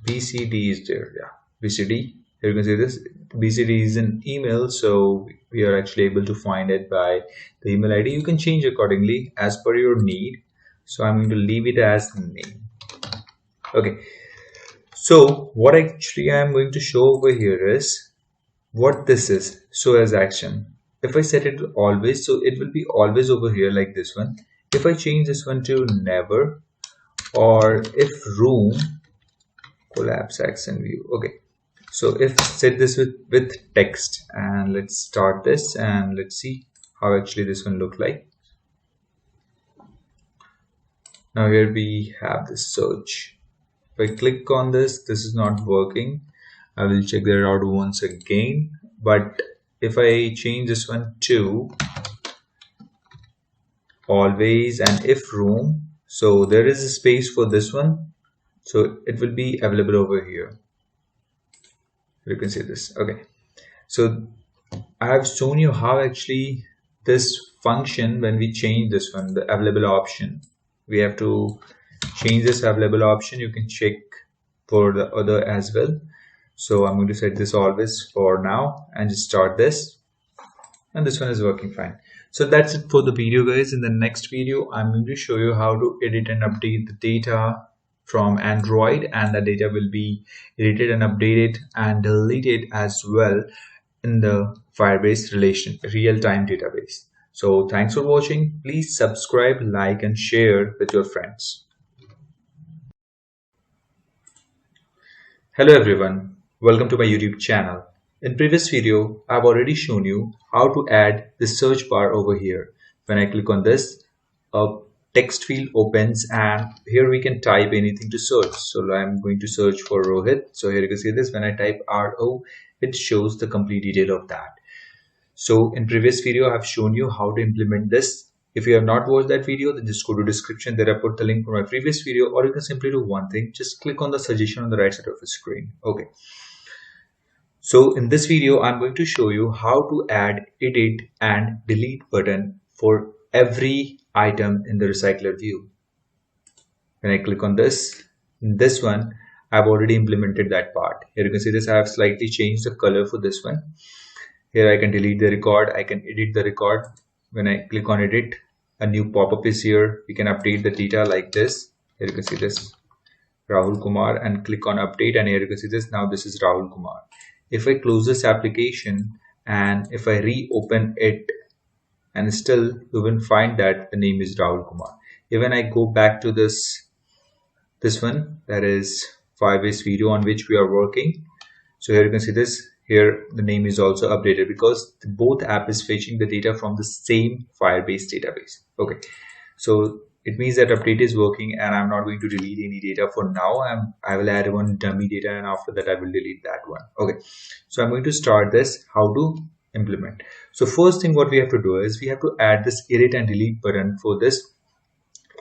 BCD is there. Yeah, BCD. Here you can see this. BCD is an email, so we are actually able to find it by the email ID. You can change accordingly as per your need. So I'm going to leave it as name. Okay. So what actually I'm going to show over here is what this is. So as action. If I set it to always, so it will be always over here like this one. If I change this one to never, or if room, collapse action view. Okay. So if set this with text, and let's start this and let's see how actually this one look like. Now here we have this search. If I click on this, this is not working. I will check that out once again. But if I change this one to always and if room, so there is a space for this one, so it will be available over here. You can see this. Okay, so I have shown you how actually this function, when we change this one, the available option, we have to change this available option. You can check for the other as well. So I'm going to set this always for now and just start this, and this one is working fine. So that's it for the video, guys. In the next video, I'm going to show you how to edit and update the data from Android, and the data will be edited and updated and deleted as well in the Firebase real-time database. So thanks for watching. Please subscribe, like, and share with your friends. Hello everyone, welcome to my YouTube channel. In previous video, I've already shown you how to add the search bar over here. When I click on this, a text field opens and here we can type anything to search. So I'm going to search for Rohit. So here you can see this, when I type RO, it shows the complete detail of that. So in previous video, I've shown you how to implement this. If you have not watched that video, then just go to description. There I put the link for my previous video, or you can simply do one thing. Just click on the suggestion on the right side of the screen. Okay. So in this video, I'm going to show you how to add, edit, and delete button for every item in the recycler view. When I click on this, in this one, I've already implemented that part. Here you can see this, I have slightly changed the color for this one. Here I can delete the record, I can edit the record. When I click on edit, a new pop-up is here. We can update the data like this. Here you can see this, Rahul Kumar, and click on update, and here you can see this, now this is Rahul Kumar. If I close this application and if I reopen it, and still you will find that the name is Rahul Kumar. Even I go back to this one, that is Firebase video on which we are working. So here you can see this, here the name is also updated because both app is fetching the data from the same Firebase database. Okay, so it means that update is working, and I'm not going to delete any data for now. I will add one dummy data, and after that I will delete that one. Okay, so I'm going to start this, how to implement. So first thing what we have to do is we have to add this edit and delete button for this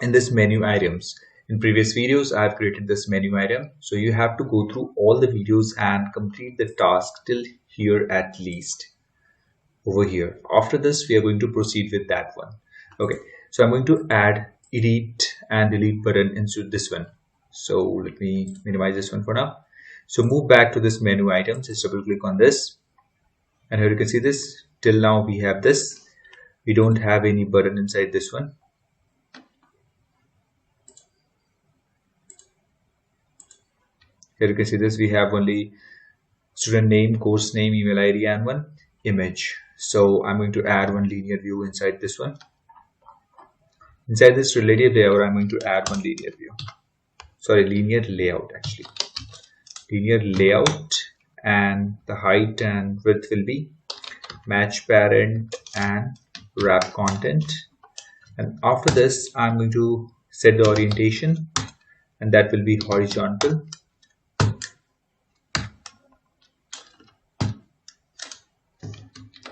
in this menu items. In previous videos, I have created this menu item. So you have to go through all the videos and complete the task till here at least over here. After this, we are going to proceed with that one. Okay, so I'm going to add edit and delete button into this one. So let me minimize this one for now. So move back to this menu item, just double click on this. And here you can see this, till now we have this. We don't have any button inside this one. Here you can see this, we have only student name, course name, email ID, and one image. So I'm going to add one linear view inside this one. Inside this relative layout, I'm going to add one linear view. Sorry, linear layout actually. linear layout, and the height and width will be match parent and wrap content. And after this, I'm going to set the orientation, and that will be horizontal.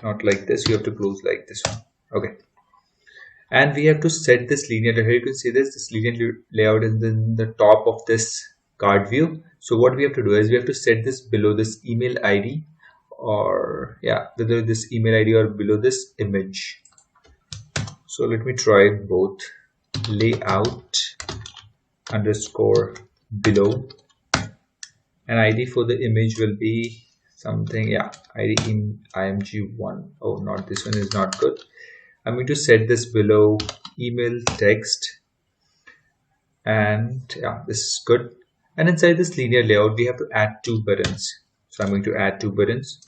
Not like this, you have to close like this one. Okay. And we have to set this linear. Here you can see this linear layout is in the top of this card view. So what we have to do is we have to set this below this email ID, or whether this email ID or below this image. So let me try both. Layout underscore below, and ID for the image will be something, ID in img1. Oh, not this one is not good. I'm going to set this below email text, and this is good. And inside this linear layout, we have to add 2 buttons. So I'm going to add 2 buttons.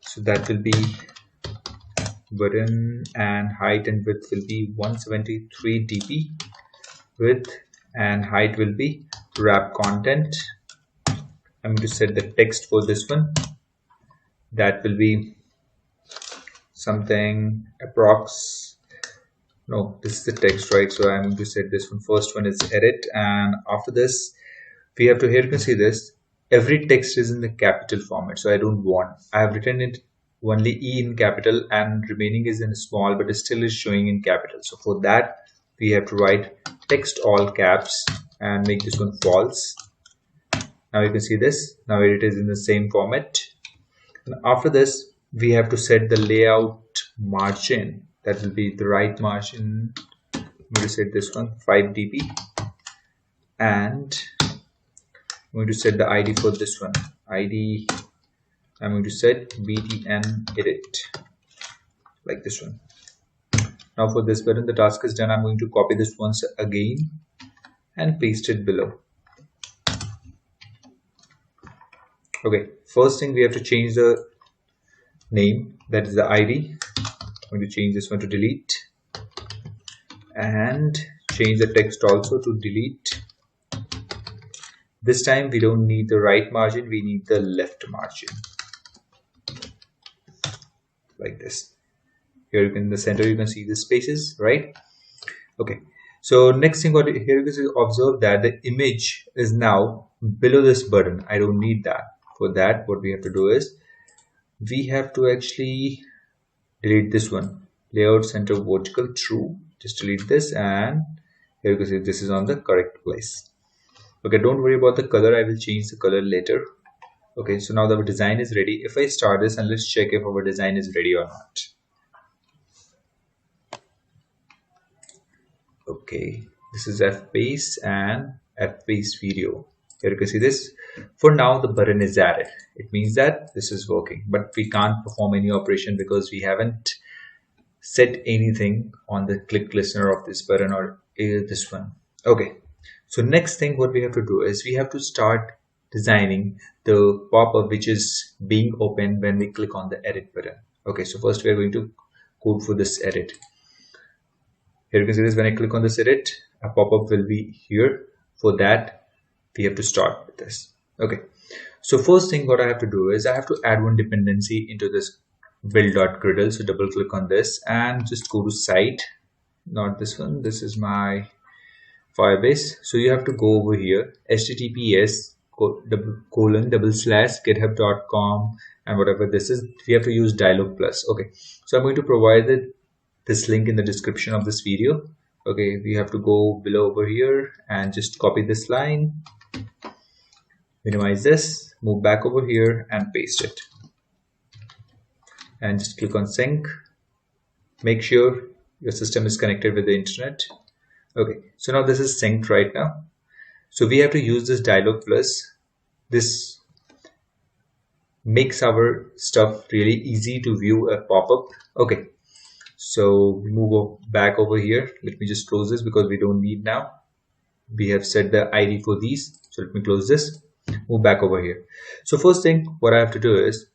So that will be button, and height and width will be 173 dp. Width and height will be wrap content. I'm going to set the text for this one. That will be something approx. No, this is the text, right? So I'm going to set this one. First one is edit, and after this we have to, here you can see this, every text is in the capital format. So I have written it only E in capital, and remaining is in small, but it still is showing in capital. So for that we have to write text all caps and make this one false. Now you can see this, now it is in the same format. And after this we have to set the layout margin. That will be the right margin. I'm going to set this one 5 dp, and I'm going to set the ID for this one. ID, I'm going to set btn edit, like this one. Now for this button, the task is done. I'm going to copy this once again and paste it below. Okay, first thing, we have to change the name, that is the ID. I'm going to change this one to delete, and change the text also to delete. This time we don't need the right margin, we need the left margin, like this. Here in the center you can see the spaces, right? Okay, so next thing, what here you can observe that the image is now below this button. I don't need that. For that, what we have to do is we have to actually delete this one, layout center vertical true. Just delete this, and here you can see this is on the correct place. Okay, don't worry about the color, I will change the color later. Okay, so now the design is ready. If I start this, and let's check if our design is ready or not. Okay, this is Fbase and Fbase video. Here you can see this. For now the button is added. It means that this is working, but we can't perform any operation because we haven't set anything on the click listener of this button or this one. Okay, so next thing what we have to do is we have to start designing the pop-up which is being opened when we click on the edit button. Okay, so first we are going to code for this edit. Here you can see this, when I click on this edit, a pop-up will be here. For that we have to start with this. Okay, so first thing what I have to do is I have to add one dependency into this build.gradle. So double click on this and just go to site, not this one, this is my Firebase. So you have to go over here, https://github.com, and whatever this is, we have to use dialog plus. Okay, so I'm going to provide this link in the description of this video. Okay, we have to go below over here and just copy this line, minimize this, move back over here and paste it, and just click on sync. Make sure your system is connected with the internet. Okay, so now this is synced right now. So we have to use this dialog plus. This makes our stuff really easy to view a pop-up. Okay, so we move back over here. Let me just close this because we don't need now. We have set the ID for these. So let me close this, move back over here. So first thing what I have to do is,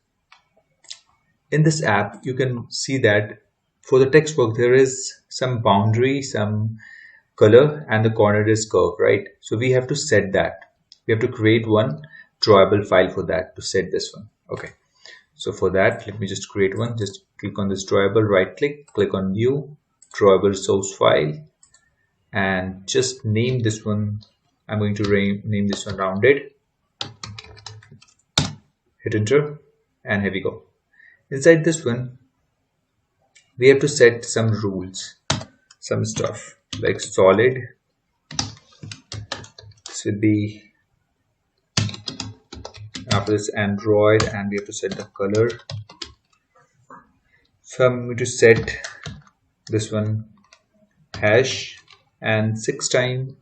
in this app you can see that for the text work there is some boundary, some color, and the corner is curved, right? So we have to set that. We have to create one drawable file for that to set this one. Okay, so for that, let me just create one. Just click on this drawable, right click on new, drawable source file, and just name this one. I'm going to name this one rounded. Hit enter, and here we go. Inside this one, we have to set some rules, some stuff like solid. This will be after this Android, and we have to set the color. So I'm going to set this one hash and 6 time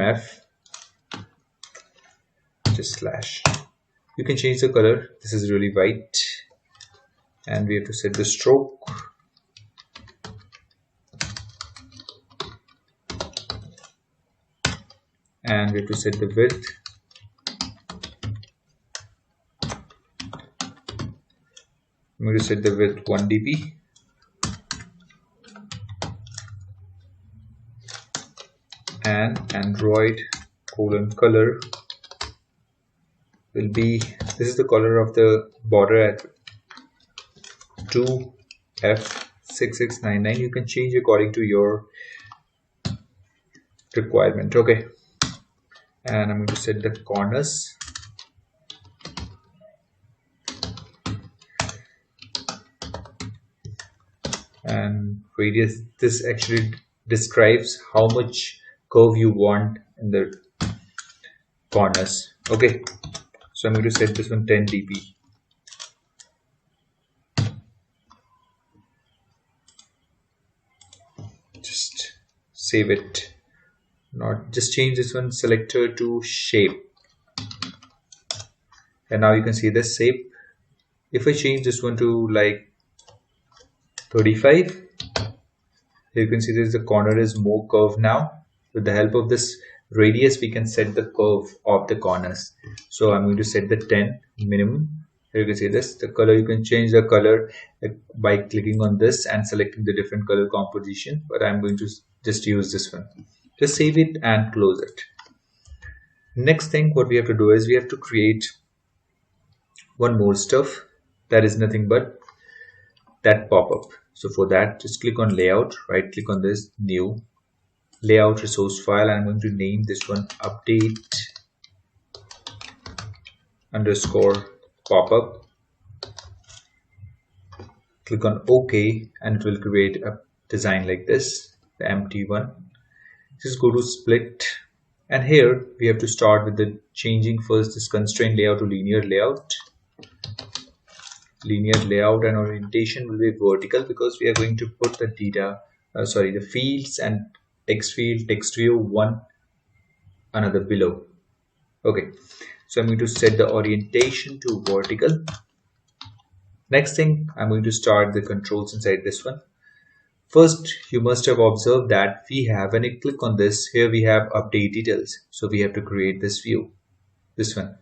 F, just slash. You can change the color. This is really white, and we have to set the stroke. And we have to set the width. I'm going to set the width 1 dp. And Android color will be, this is the color of the border at 2F6699. You can change according to your requirement. Okay, and I'm going to set the corners. And radius, this actually describes how much curve you want in the corners. Okay, so I'm going to set this one 10 dp. Just save it. Not just change this one selector to shape, and now you can see this shape. If I change this one to like 35, you can see this, the corner is more curved now. With the help of this radius, we can set the curve of the corners. So I'm going to set the 10 minimum. Here you can see this, the color. You can change the color by clicking on this and selecting the different color composition, but I'm going to just use this one. Just save it and close it. Next thing what we have to do is we have to create one more stuff that is nothing but that pop-up. So for that, just click on layout, right click on this, new layout resource file. I'm going to name this one update underscore pop-up. Click on OK, and it will create a design like this, the empty one. Just go to split, and here we have to start with the changing first this constraint layout to linear layout. Linear layout and orientation will be vertical because we are going to put the data, the fields and text field, text view one another below. Okay, so I'm going to set the orientation to vertical. Next thing, I'm going to start the controls inside this one. First, you must have observed that we have, when you click on this, here we have update details. So we have to create this view, this one.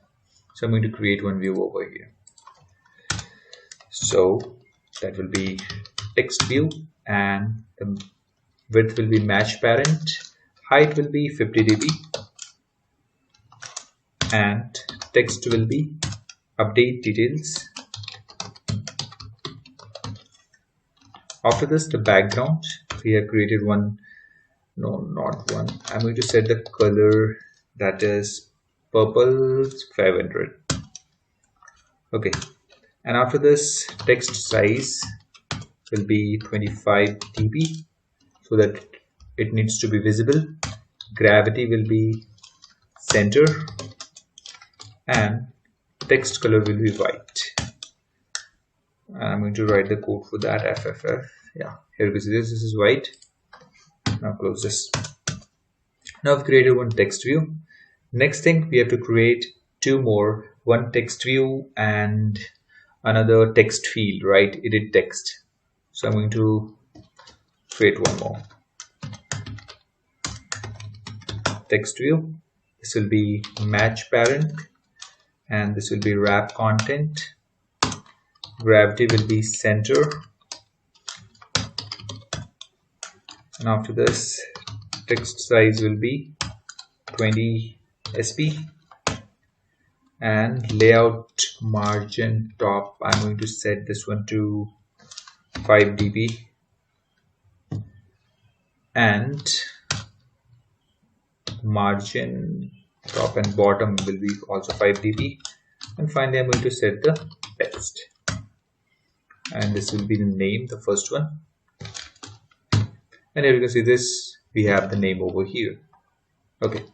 So I'm going to create one view over here. So that will be text view, and the width will be match parent, height will be 50 dp, and text will be update details. After this, the background, we have created one, no, not one. I'm going to set the color that is purple 500. Okay, and after this, text size will be 25 dp so that it needs to be visible. Gravity will be center, and text color will be white. I'm going to write the code for that, FFF. Yeah, here you can see this is white. Now close this. Now I've created one text view. Next thing, we have to create two more, one text view and another text field, right? Edit text. So I'm going to create one more text view. This will be match parent, and this will be wrap content. Gravity will be center, and after this, text size will be 20 SP, and layout margin top, I'm going to set this one to 5 dp, and margin top and bottom will be also 5 dp, and finally I'm going to set the text, and this will be the name, the first one. And here you can see this, we have the name over here. Okay,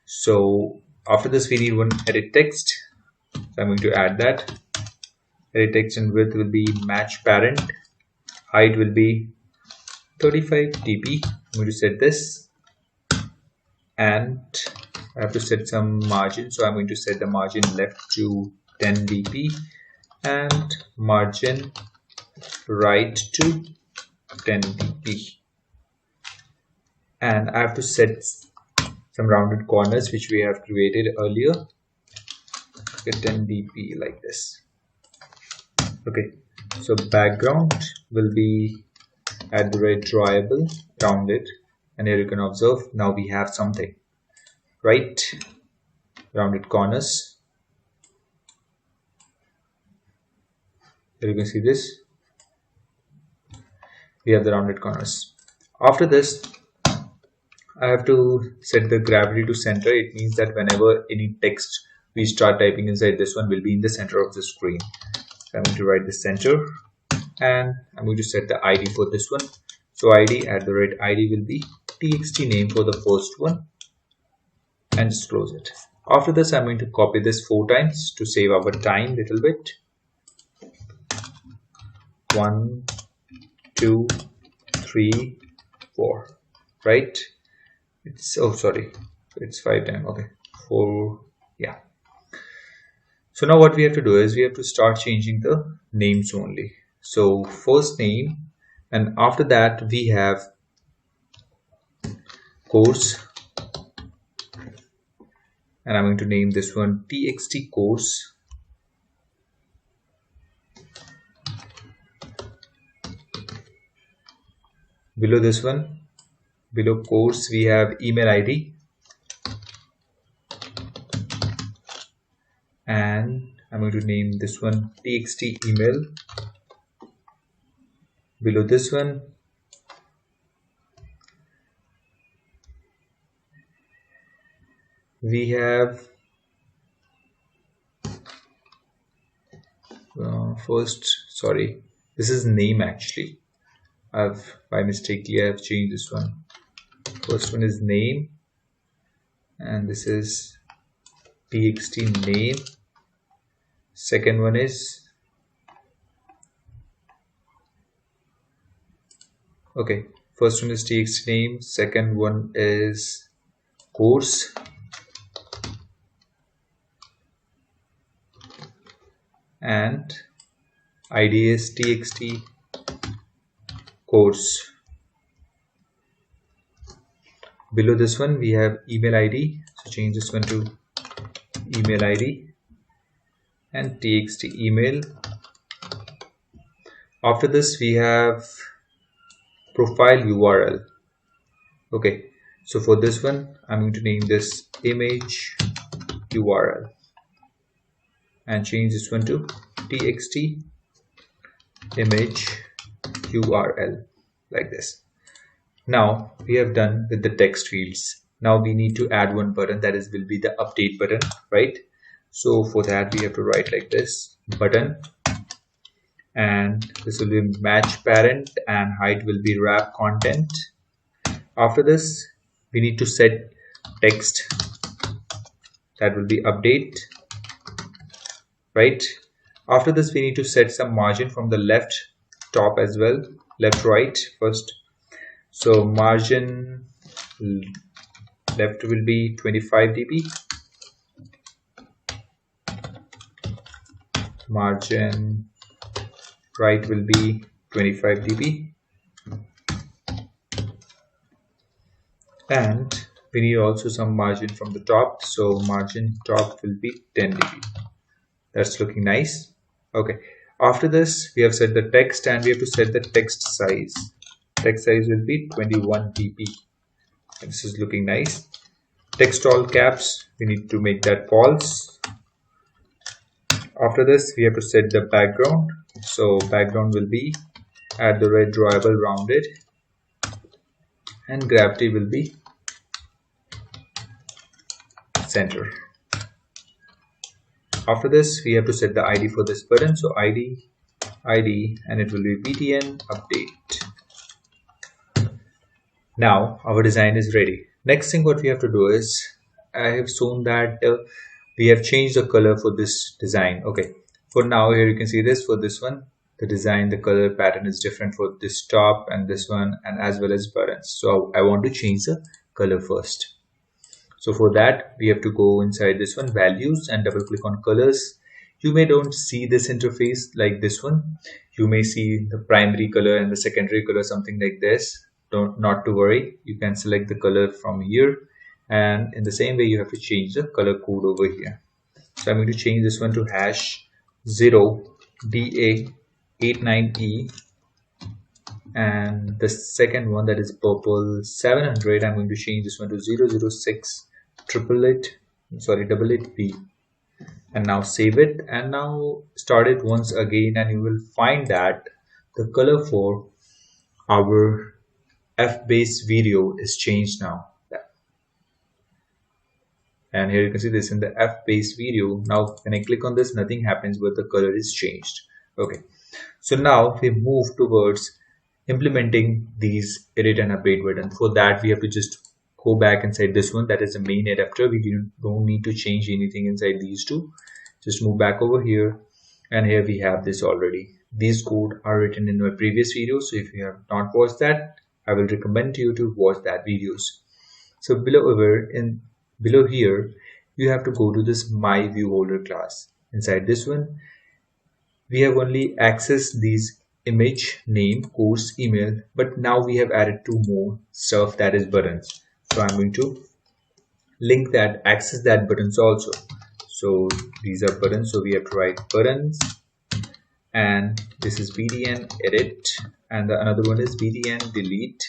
so after this we need one edit text, so I'm going to add that. Edit text and width will be match parent, height will be 35 dp. I'm going to set this, and I have to set some margin, so I'm going to set the margin left to 10 dp and margin right to 10 dp, and I have to set some rounded corners which we have created earlier. Get 10 dp like this. Okay, so background will be at the red drawable, rounded, and here you can observe now we have something, right? Rounded corners. Here you can see this, we have the rounded corners. After this I have to set the gravity to center. It means that whenever any text we start typing inside this one will be in the center of the screen. So I'm going to write the center, and I'm going to set the ID for this one. So ID at the red ID will be txt name for the first one, and just close it. After this I'm going to copy this 4 times to save our time little bit. 1, 2, 3, 4, right? It's, oh sorry, it's 5 times. Okay, 4, yeah. So now what we have to do is we have to start changing the names only. So first name, and after that we have course, and I'm going to name this one txt course. Below this one, below course, we have email ID, and I'm going to name this one txt email. Below this one, we have sorry, this is name actually. I've by mistakenly I have changed this one. First one is name, and this is txt name. Second one is, okay, first one is txt name, second one is course, and ID is txt course. Below this one we have email ID, so change this one to email ID and txt email. After this we have profile URL. Okay, so for this one I'm going to name this image URL and change this one to txt image URL like this. Now we have done with the text fields. Now we need to add one button, that is will be the update button, right? So for that we have to write like this, button, and this will be match parent and height will be wrap content. After this we need to set text, that will be update, right? After this we need to set some margin from the left top as well, left right first. So margin left will be 25 dp, margin right will be 25 dp, and we need also some margin from the top, so margin top will be 10 dp. That's looking nice. Okay, after this we have set the text and we have to set the text size. Text size will be 21 dp. This is looking nice. Text all caps, we need to make that false. After this, we have to set the background. So background will be add the red drawable rounded, and gravity will be center. After this, we have to set the ID for this button. So ID, and it will be btn update. Now our design is ready. Next thing what we have to do is, I have shown that we have changed the color for this design. Okay, for now here you can see this. For this one, the design, the color pattern is different for this top and this one, and as well as buttons. So I want to change the color first. So for that, we have to go inside this one, values, and double click on colors. You may don't see this interface like this one. You may see the primary color and the secondary color, something like this. Not to worry, you can select the color from here, and in the same way you have to change the color code over here. So I'm going to change this one to #0DA89E, and the second one, that is purple 700, I'm going to change this one to 00688B, and now save it, and now start it once again, and you will find that the color for our F-base video is changed now. And here you can see this in the F-base video. Now when I click on this, nothing happens, but the color is changed. Okay, so now we move towards implementing these edit and update button. For that, we have to just go back inside this one, that is the main adapter. We don't need to change anything inside these two. Just move back over here, and here we have this already. These code are written in my previous video, so if you have not watched that, I will recommend you to watch that videos. So below here, you have to go to this my view holder class. Inside this one, we have only accessed these image, name, course, email, but now we have added two more stuff, that is buttons. So I'm going to link that, access that buttons also. So these are buttons, so we have to write buttons, and this is btn edit, and the another one is btn delete,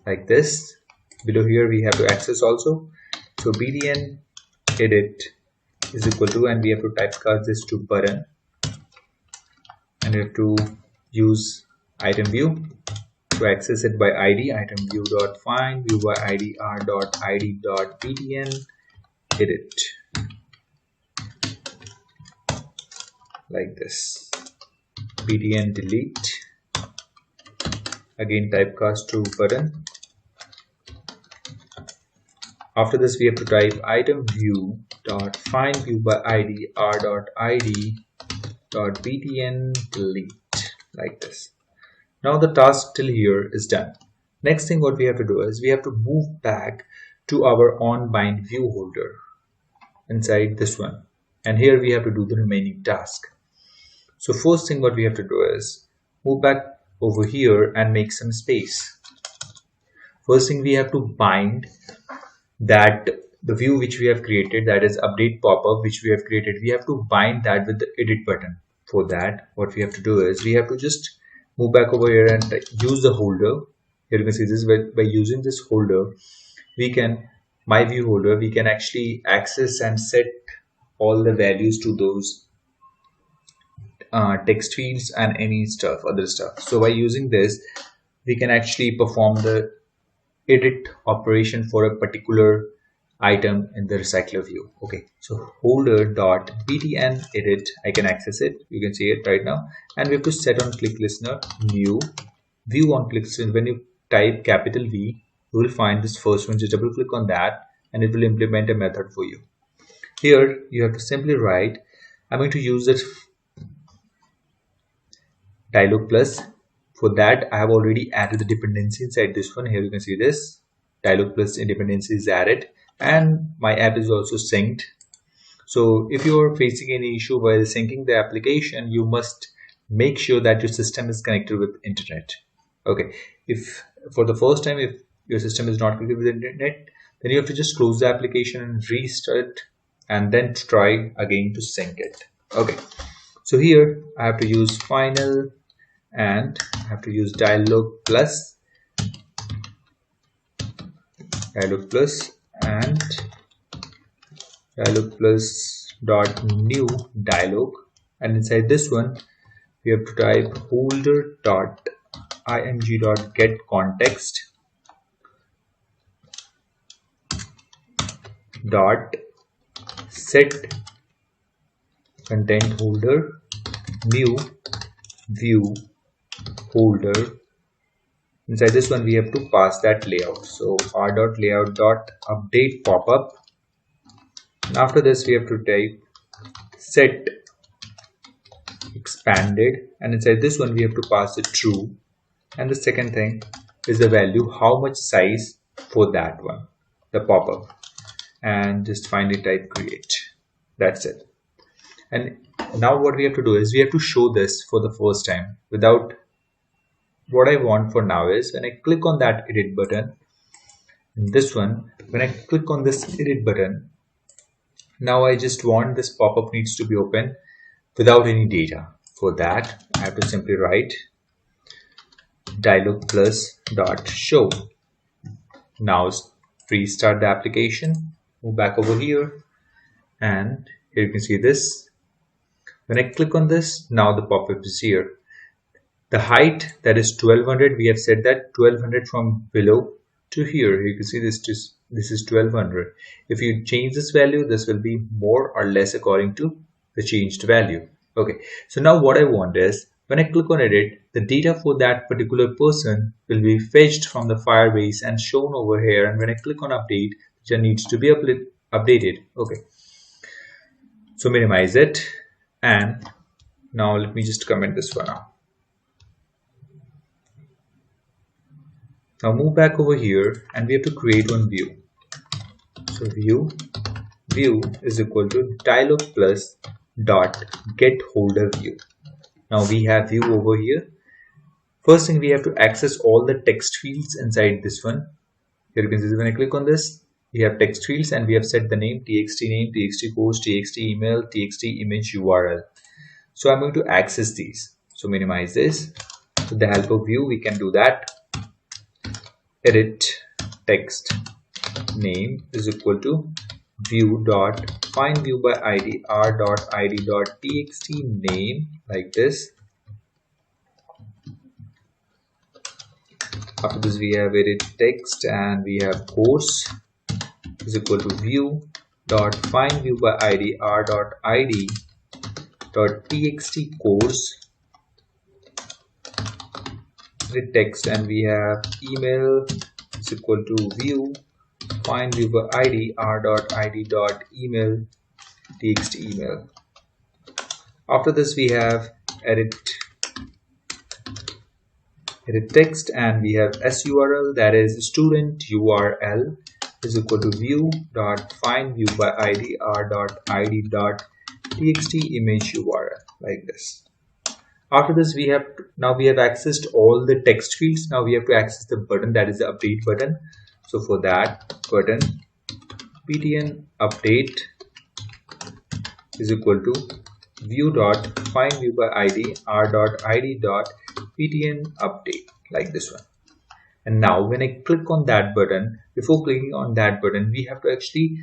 like this. Below here we have to access also. So btn edit is equal to, and we have to typecast this to button, and we have to use item view to access it by id, item view dot find view by id r dot id dot btn edit, like this. Btn delete, again typecast to button. After this, we have to type item view dot find view by id r dot id dot btn delete, like this. Now the task till here is done. Next thing what we have to do is, we have to move back to our onBind view holder inside this one, and here we have to do the remaining task. So first thing what we have to do is move back over here and make some space. First thing, we have to bind that the view which we have created, that is update pop-up which we have created, we have to bind that with the edit button. For that, what we have to do is, we have to just move back over here and use the holder. Here you can see this, by using this holder, we can, my view holder, we can actually access and set all the values to those text fields and any stuff, other stuff. So by using this, we can actually perform the edit operation for a particular item in the recycler view. Okay, so holder dot btn edit, I can access it, you can see it right now, and we have to set on click listener new view on click listener. When you type capital V, you will find this first one. Just double click on that and it will implement a method for you. Here you have to simply write, I'm going to use this dialog plus. For that, I have already added the dependency inside this one. Here you can see this dialog plus dependency is added, and my app is also synced. So if you are facing any issue while syncing the application, you must make sure that your system is connected with internet. Okay, if for the first time, if your system is not connected with internet, then you have to just close the application and restart, and then try again to sync it. Okay, so here I have to use final, and I have to use dialog plus, dialog plus and dialog plus dot new dialog, and inside this one we have to type holder dot img dot get context dot set content holder new view holder. Inside this one we have to pass that layout, so r.layout.update popup, and after this we have to type set expanded, and inside this one we have to pass it true, and the second thing is the value how much size for that one, the popup, and just finally type create. That's it. And now what we have to do is we have to show this for the first time without. What I want for now is when I click on that edit button in this one, when I click on this edit button, now I just want this pop-up needs to be open without any data. For that I have to simply write dialog plus dot show. Now restart the application, move back over here, and here you can see this. When I click on this, now the pop-up is here. The height, that is 1200, we have set that 1200 from below to here. You can see this is 1200. If you change this value, this will be more or less according to the changed value. Okay, so now what I want is when I click on edit, the data for that particular person will be fetched from the Firebase and shown over here, and when I click on update, it needs to be updated. Okay, so minimize it, and now let me just comment this one out. Now move back over here and we have to create one view. So view is equal to dialog plus dot get holder view. Now we have view over here. First thing, we have to access all the text fields inside this one. Here you can see when I click on this, we have text fields and we have set the name, txt course, txt email, txt image URL. So I'm going to access these. So minimize this. With the help of view, we can do that. Edit text name is equal to view dot find view by id r dot id dot txt name, like this. After this we have edit text and we have course is equal to view dot find view by id r dot id dot txt course, edit text, and we have email is equal to view find view by id r dot id dot email txt email. After this we have edit text and we have surl, that is student url is equal to view dot find view by id r dot id dot txt image url, like this. After this we have accessed all the text fields. Now we have to access the button, that is the update button. So for that button, btn update is equal to view dot find view by id r dot id dot btn update, like this one. And now when I click on that button, before clicking on that button, we have to actually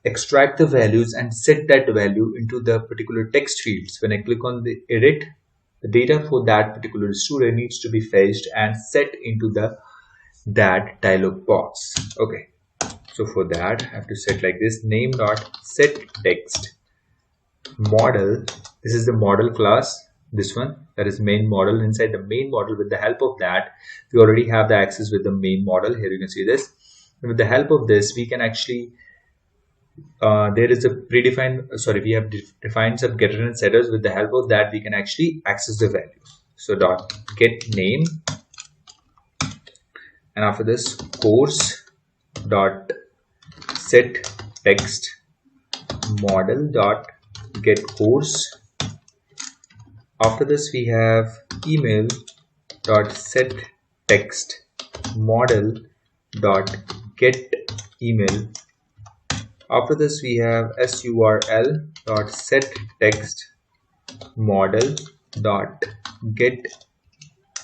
extract the values and set that value into the particular text fields. When I click on the edit, the data for that particular student needs to be fetched and set into that dialog box. Okay, so for that I have to set like this, name dot set text model. This is the model class, this one, that is main model. Inside the main model, with the help of that, we already have the access with the main model. Here you can see this, and with the help of this we can actually there is a predefined, we have defined some getter and setters. With the help of that we can actually access the value. So dot get name, and after this course dot set text model dot get course. After this we have email dot set text model dot get email. After this we have surl dot set text model dot get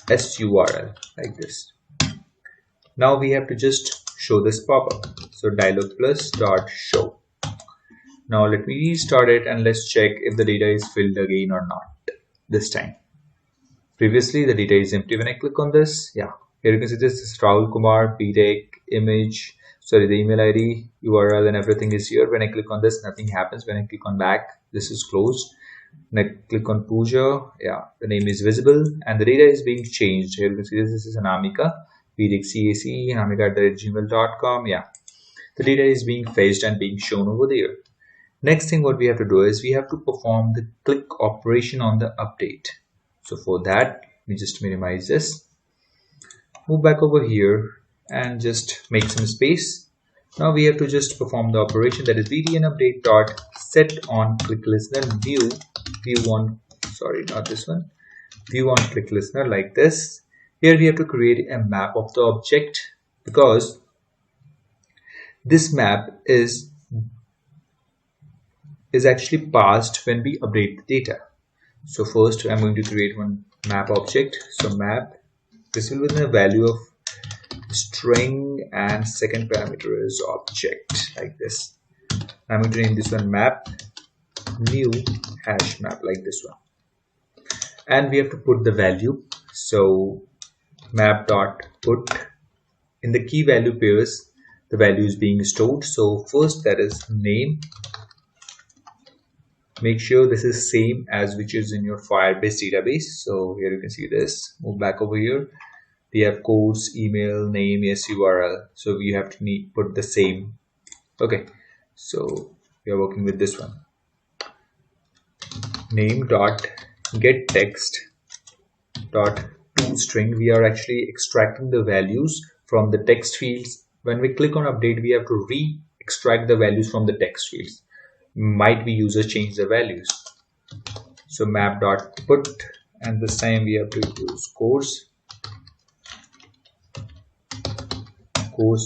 surl, like this. Now we have to just show this pop-up. So dialog plus dot show. Now let me restart it and let's check if the data is filled again or not this time. Previously the data is empty when I click on this. Yeah, here you can see this is Rahul Kumar, btech, image, sorry, the email ID, URL and everything is here. When I click on this, nothing happens. When I click on back, this is closed. When I click on Pooja, yeah, the name is visible and the data is being changed. Here you can see this is Anamika, btech CAC, anamika@gmail.com. Yeah, the data is being fetched and being shown over there. Next thing what we have to do is we have to perform the click operation on the update. So for that, we just minimize this, move back over here and just make some space. Now we have to just perform the operation, that is btn update dot set on click listener view on, sorry, not this one, view on click listener like this. Here we have to create a map of the object because this map is actually passed when we update the data. So first I'm going to create one map object. So map, this will be the value of string and second parameter is object like this. I'm going to name this one map new hash map like this one. And we have to put the value. So map dot put in the key value pairs, the value is being stored. So first that is name. Make sure this is same as which is in your Firebase database. So here you can see this. Move back over here. We have course, email, name, yes, URL. So we have to put the same. Okay. So we are working with this one. Name dot get text dot toString. We are actually extracting the values from the text fields. When we click on update, we have to re-extract the values from the text fields. Might be user change the values. So map dot put, and this time we have to use course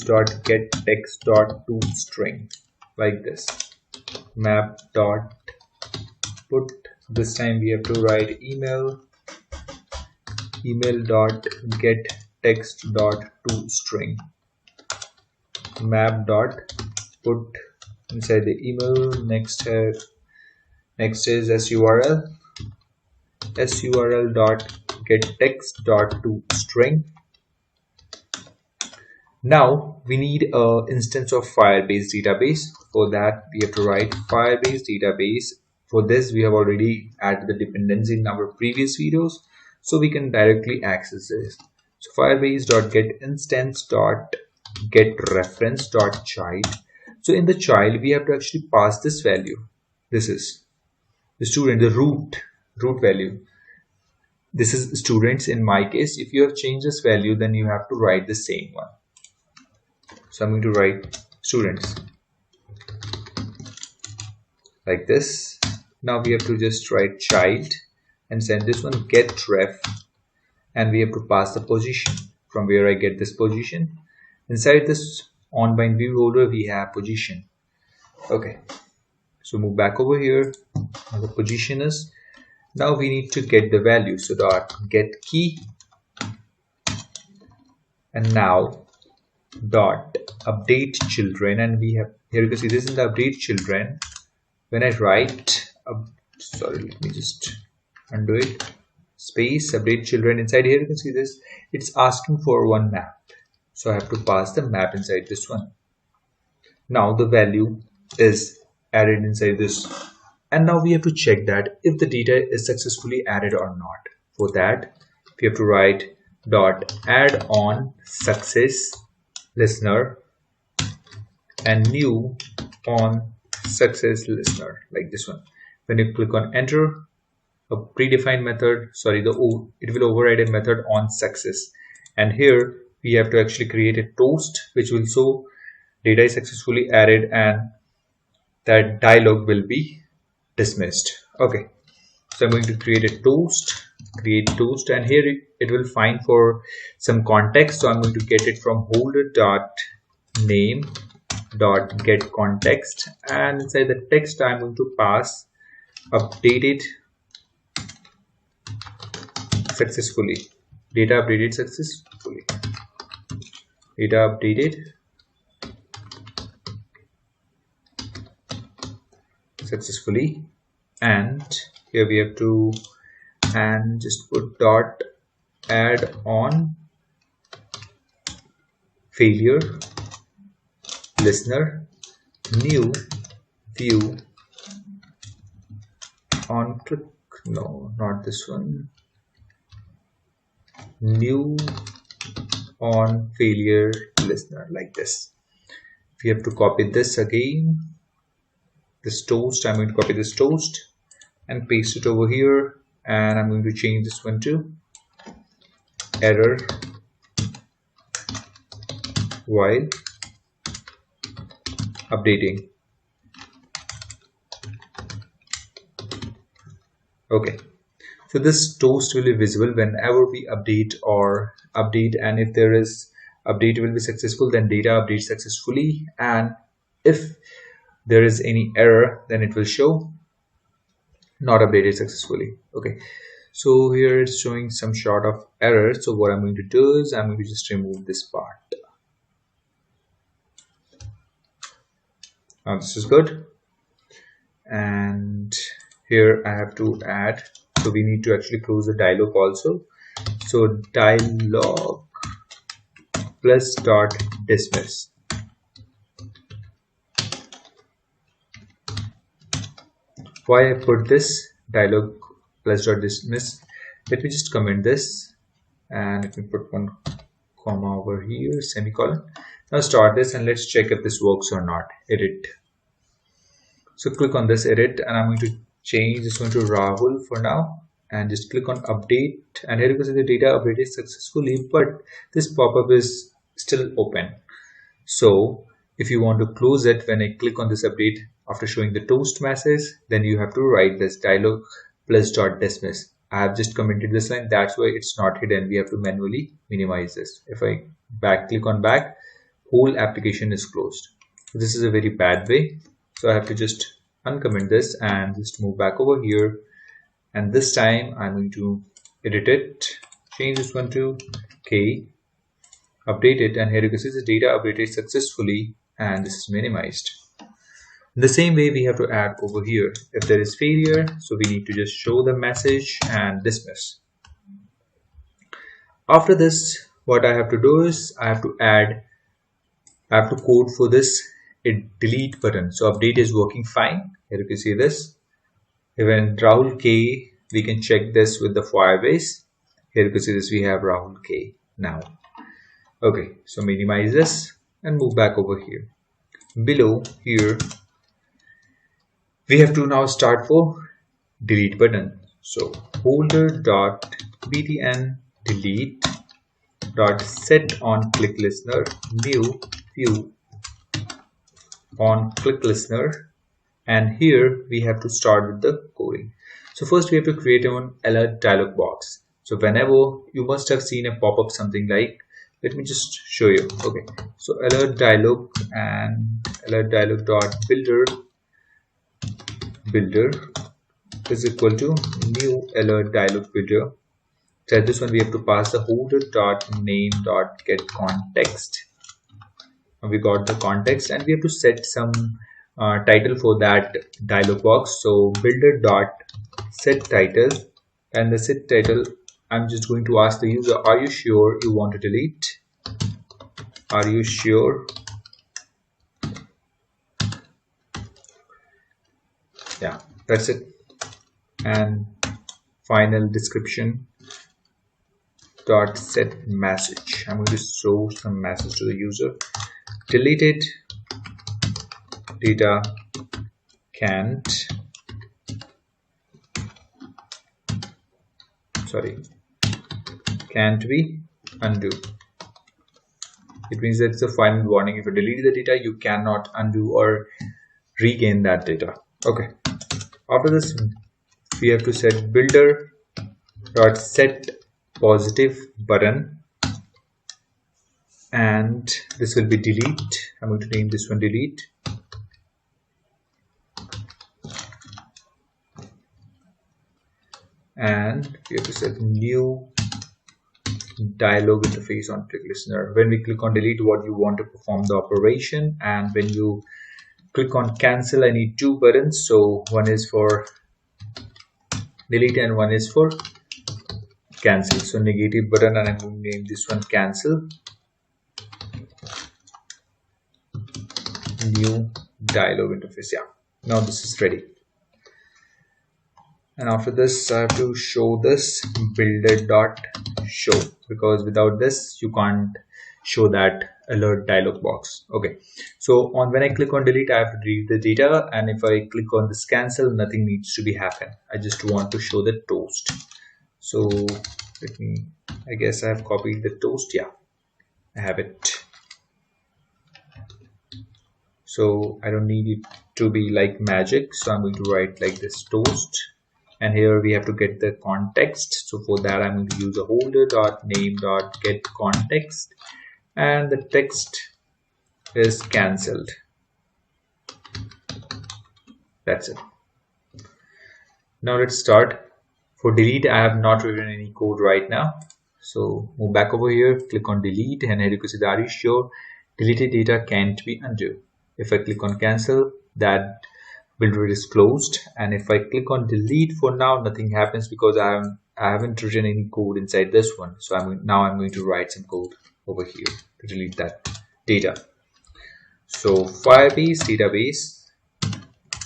dot get text dot toString like this. Map dot put, this time we have to write email dot get text dot toString. Map dot put inside the email, next is surl dot get text dot toString. Now we need a instance of Firebase database. For that we have to write Firebase database. For this we have already added the dependency in our previous videos, so we can directly access this. So firebase dot get instance dot get reference dot child. So in the child, we have to actually pass this value. This is the student, the root value. This is students in my case. If you have changed this value, then you have to write the same one. So I'm going to write students like this. Now we have to just write child and send this one get ref, and we have to pass the position from where I get this position. Inside this onBind view holder we have position. Okay, so move back over here. Now the position is, now we need to get the value. So dot get key, and now dot update children, and we have here you can see this in the update children. When I write sorry, let me just undo it, space update children, inside here you can see this, it's asking for one map. So I have to pass the map inside this one. Now the value is added inside this, and now we have to check that if the data is successfully added or not. For that we have to write dot add on success listener and new on success listener like this one. When you click on enter, a predefined method, sorry, it will override a method on success, and here we have to actually create a toast which will show data is successfully added, and that dialog will be dismissed. Okay, so I'm going to create a toast, and here it will find for some context. So I'm going to get it from holder dot name dot get context, and inside the text I'm going to pass updated successfully, data updated successfully, data updated successfully, and here we have to and just put dot add on failure listener new view on click, no, not this one, new on failure listener, like this. We have to copy this again, this toast. I'm going to copy this toast and paste it over here, and I'm going to change this one to error while updating. Okay, so this toast will be visible whenever we update, and if there is update will be successful, then data updates successfully, and if there is any error, then it will show not updated successfully. Okay, so here it's showing some sort of error. So what I'm going to do is I'm going to just remove this part. Now this is good, and here I have to add, so we need to actually close the dialog also. So dialog plus dot dismiss. Why I put this dialog plus dot dismiss? Let me just comment this, and let me put one comma over here, semicolon. Now start this and let's check if this works or not. Edit. So click on this edit, and I'm going to change this one to Rahul for now, and just click on update, and here you can see the data updated successfully, but this pop-up is still open. So if you want to close it, when I click on this update after showing the toast message, then you have to write this dialog plus dot dismiss. I have just commented this line, that's why it's not hidden. We have to manually minimize this. If I click on back, whole application is closed. So this is a very bad way. So I have to just uncomment this and just move back over here, and this time I'm going to edit it, change this one to K, update it, and here you can see the data updated successfully, and this is minimized. In the same way we have to add over here, if there is failure, so we need to just show the message and dismiss. After this, what I have to do is I have to code for this a delete button. So update is working fine. Here you can see this. Even Rahul K, we can check this with the Firebase. Here you can see this, we have Rahul K now. Okay, so minimize this and move back over here. Below here, we have to now start for delete button. So holder dot btn delete dot set on click listener new view on click listener, and here we have to start with the coding. So first we have to create an alert dialog box. So whenever you must have seen a pop-up something like, let me just show you. Okay, so alert dialog and alert dialog dot builder is equal to new alert dialog builder. So this one we have to pass the holder dot name dot get context. We got the context, and we have to set some title for that dialog box. So builder dot set title, and the set title, I'm just going to ask the user, are you sure you want to delete? Are you sure? Yeah, that's it. And final description dot set message. I'm going to show some message to the user. Deleted data can't be undo. It means that it's a final warning. If you delete the data, you cannot undo or regain that data. Okay, after this we have to set builder dot set positive button, and this will be delete. I'm going to name this one delete. And we have to set new dialog interface on click listener. When we click on delete, what you want to perform the operation, and when you click on cancel. I need two buttons, so one is for delete and one is for cancel. So negative button, and I'm going to name this one cancel. New dialog interface. Yeah, now this is ready. And after this I have to show this builder.show, because without this you can't show that alert dialog box. Okay, so when I click on delete, I have to delete the data, and if I click on this cancel, nothing needs to be happen. I just want to show the toast. So I guess I have copied the toast. Yeah, I have it. So I don't need it to be like magic, so I'm going to write like this toast, and here we have to get the context. So for that I'm going to use a holder.name.getContext, and the text is cancelled. That's it. Now let's start. For delete, I have not written any code right now, so move back over here, click on delete, and here you can see that is sure deleted data can't be undo. If I click on cancel, that builder is closed, and if I click on delete, for now nothing happens because I haven't written any code inside this one. So I'm going to write some code over here to delete that data. So Firebase database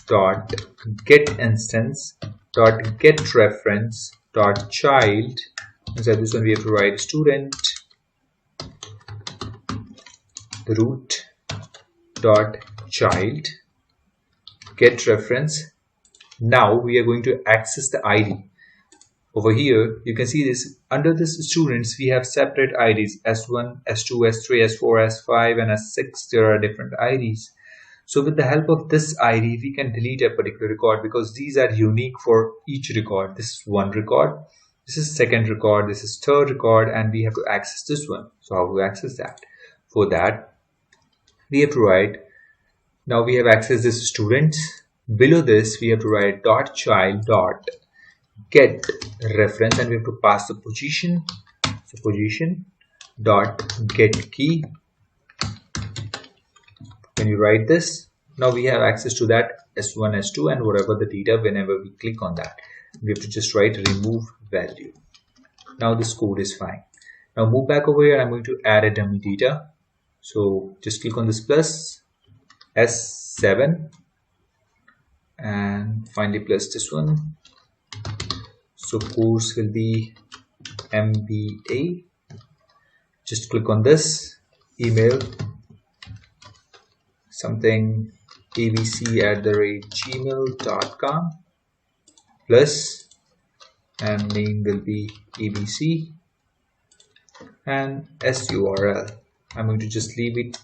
dot get instance dot get reference dot child. Inside this one we have to write student root dot child get reference. Now we are going to access the ID. Over here you can see this, under this students we have separate IDs, S1, S2, S3, S4, S5 and S6. There are different IDs. So with the help of this ID we can delete a particular record, because these are unique for each record. This is one record, this is second record, this is third record, and we have to access this one. So how to access that? For that we have to write, now we have accessed this students. Below this we have to write dot child dot get reference, and we have to pass the position. So position dot get key. When you write this, now we have access to that S1, S2 and whatever the data. Whenever we click on that, we have to just write remove value. Now this code is fine. Now move back over here. I'm going to add a dummy data. So just click on this plus S7 and finally plus this one. So course will be MBA. Just click on this, email something abc@gmail.com plus, and name will be abc, and SURL. I'm going to just leave it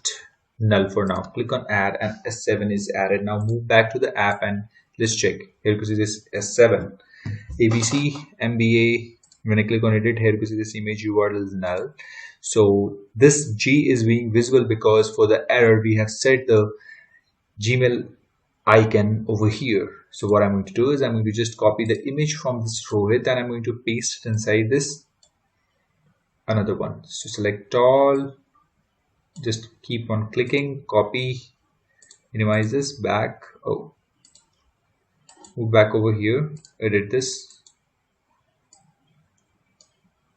null for now. Click on add and S7 is added. Now move back to the app and let's check. Here you can see this S7 ABC MBA. When I click on edit, here you can see this image URL is null. So this G is being visible because for the error we have set the Gmail icon over here. So what I'm going to do is I'm going to just copy the image from this Rohit and I'm going to paste it inside this another one. So select all, just keep on clicking, copy, minimize this, back, move back over here, edit this,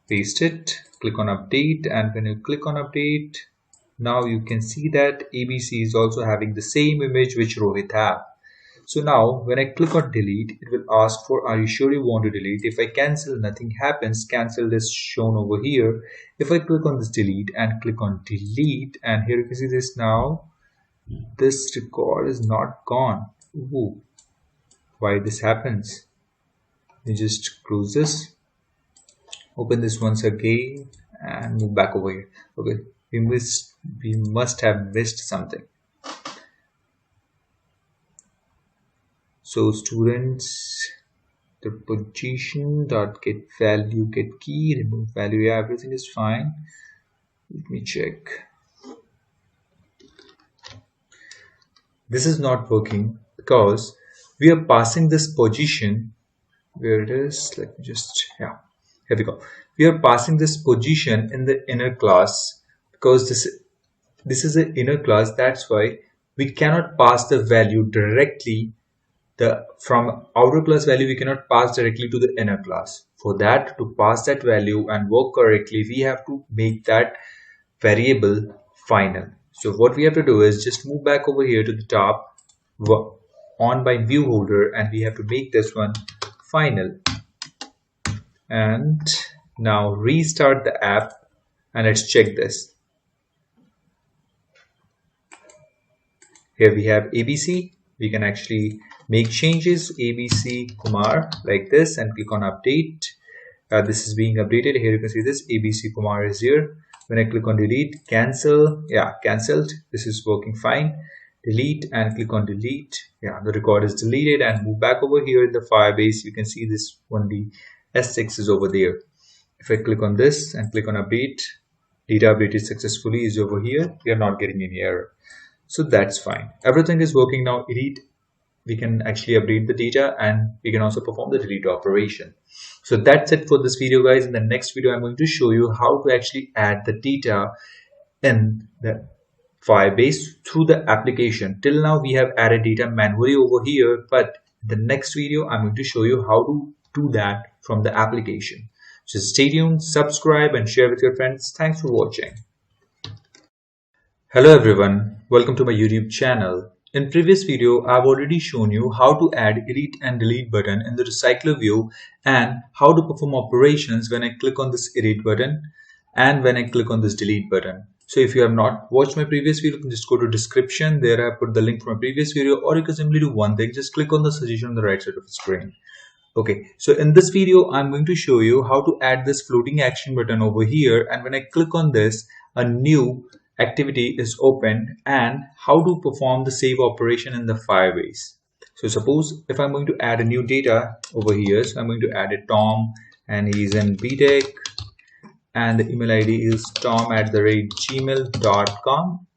paste it, click on update, and when you click on update, now you can see that ABC is also having the same image which Rohit have. So now when I click on delete, it will ask for, are you sure you want to delete? If I cancel, nothing happens. Cancel is shown over here. If I click on this delete and click on delete, and here you can see this, now this record is not gone. Ooh, why this happens? You just close this, open this once again and move back over here. Okay, we must have missed something. So students, the position dot get value, get key, remove value, yeah, everything is fine. Let me check. This is not working because we are passing this position, where it is, let me just, yeah, here we go. We are passing this position in the inner class because this is an inner class. That's why we cannot pass the value directly from outer class value, we cannot pass directly to the inner class. For that, to pass that value and work correctly, we have to make that variable final. So what we have to do is just move back over here to the top on by view holder, and we have to make this one final. And now restart the app and let's check this. Here we have ABC. We can actually make changes, ABC Kumar, like this, and click on update. This is being updated. Here you can see this ABC Kumar is here. When I click on delete, cancel, yeah, cancelled. This is working fine. Delete and click on delete. Yeah, the record is deleted, and move back over here in the Firebase. You can see this only S6 is over there. If I click on this and click on update, data updated successfully is over here. We are not getting any error. So that's fine. Everything is working now. We can actually update the data, and we can also perform the delete operation. So that's it for this video, guys. In the next video, I'm going to show you how to actually add the data in the Firebase through the application. Till now, we have added data manually over here, but in the next video, I'm going to show you how to do that from the application. So stay tuned, subscribe, and share with your friends. Thanks for watching. Hello everyone, welcome to my YouTube channel. In previous video, I've already shown you how to add edit and delete button in the recycler view and how to perform operations when I click on this edit button and when I click on this delete button. So if you have not watched my previous video, you can just go to description. There I put the link for my previous video, or you can simply do one thing, just click on the suggestion on the right side of the screen. Okay, so in this video, I'm going to show you how to add this floating action button over here, and when I click on this, a new activity is opened, and how to perform the save operation in the Firebase. So suppose if I'm going to add a new data over here, so I'm going to add a Tom, and he's in btech, and the email ID is tom@gmail.com,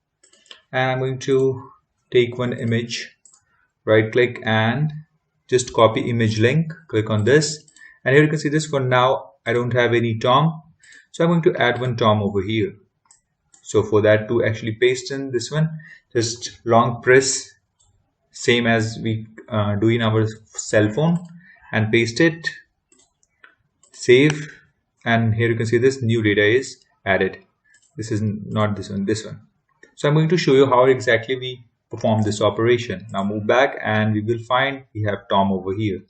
and I'm going to take one image, right click and just copy image link, click on this, and here you can see this. For now I don't have any Tom, so I'm going to add one Tom over here. So for that, to actually paste in this one, just long press, same as we do in our cell phone, and paste it, save, and here you can see this new data is added. This is not this one, this one. So I'm going to show you how exactly we perform this operation. Now move back and we will find we have Tom over here.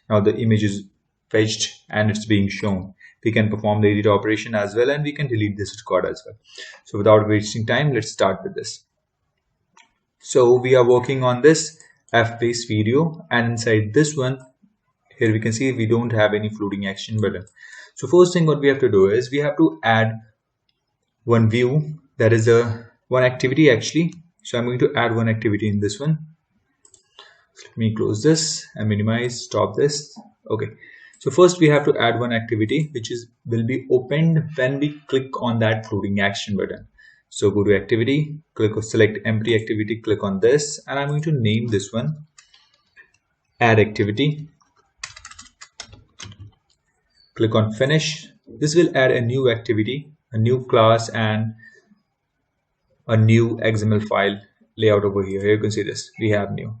Now the image is fetched and it's being shown. We can perform the edit operation as well, and we can delete this record as well. So without wasting time, let's start with this. So we are working on this F-based video, and inside this one, here we can see we don't have any floating action button. So first thing what we have to do is we have to add one view, that is one activity actually. So I'm going to add one activity in this one. Let me close this and minimize, stop this. Okay. So first we have to add one activity which will be opened when we click on that floating action button. So go to activity, select empty activity, click on this, and I'm going to name this one add activity. Click on finish. This will add a new activity, a new class, and a new XML file layout over here. Here you can see this, we have new.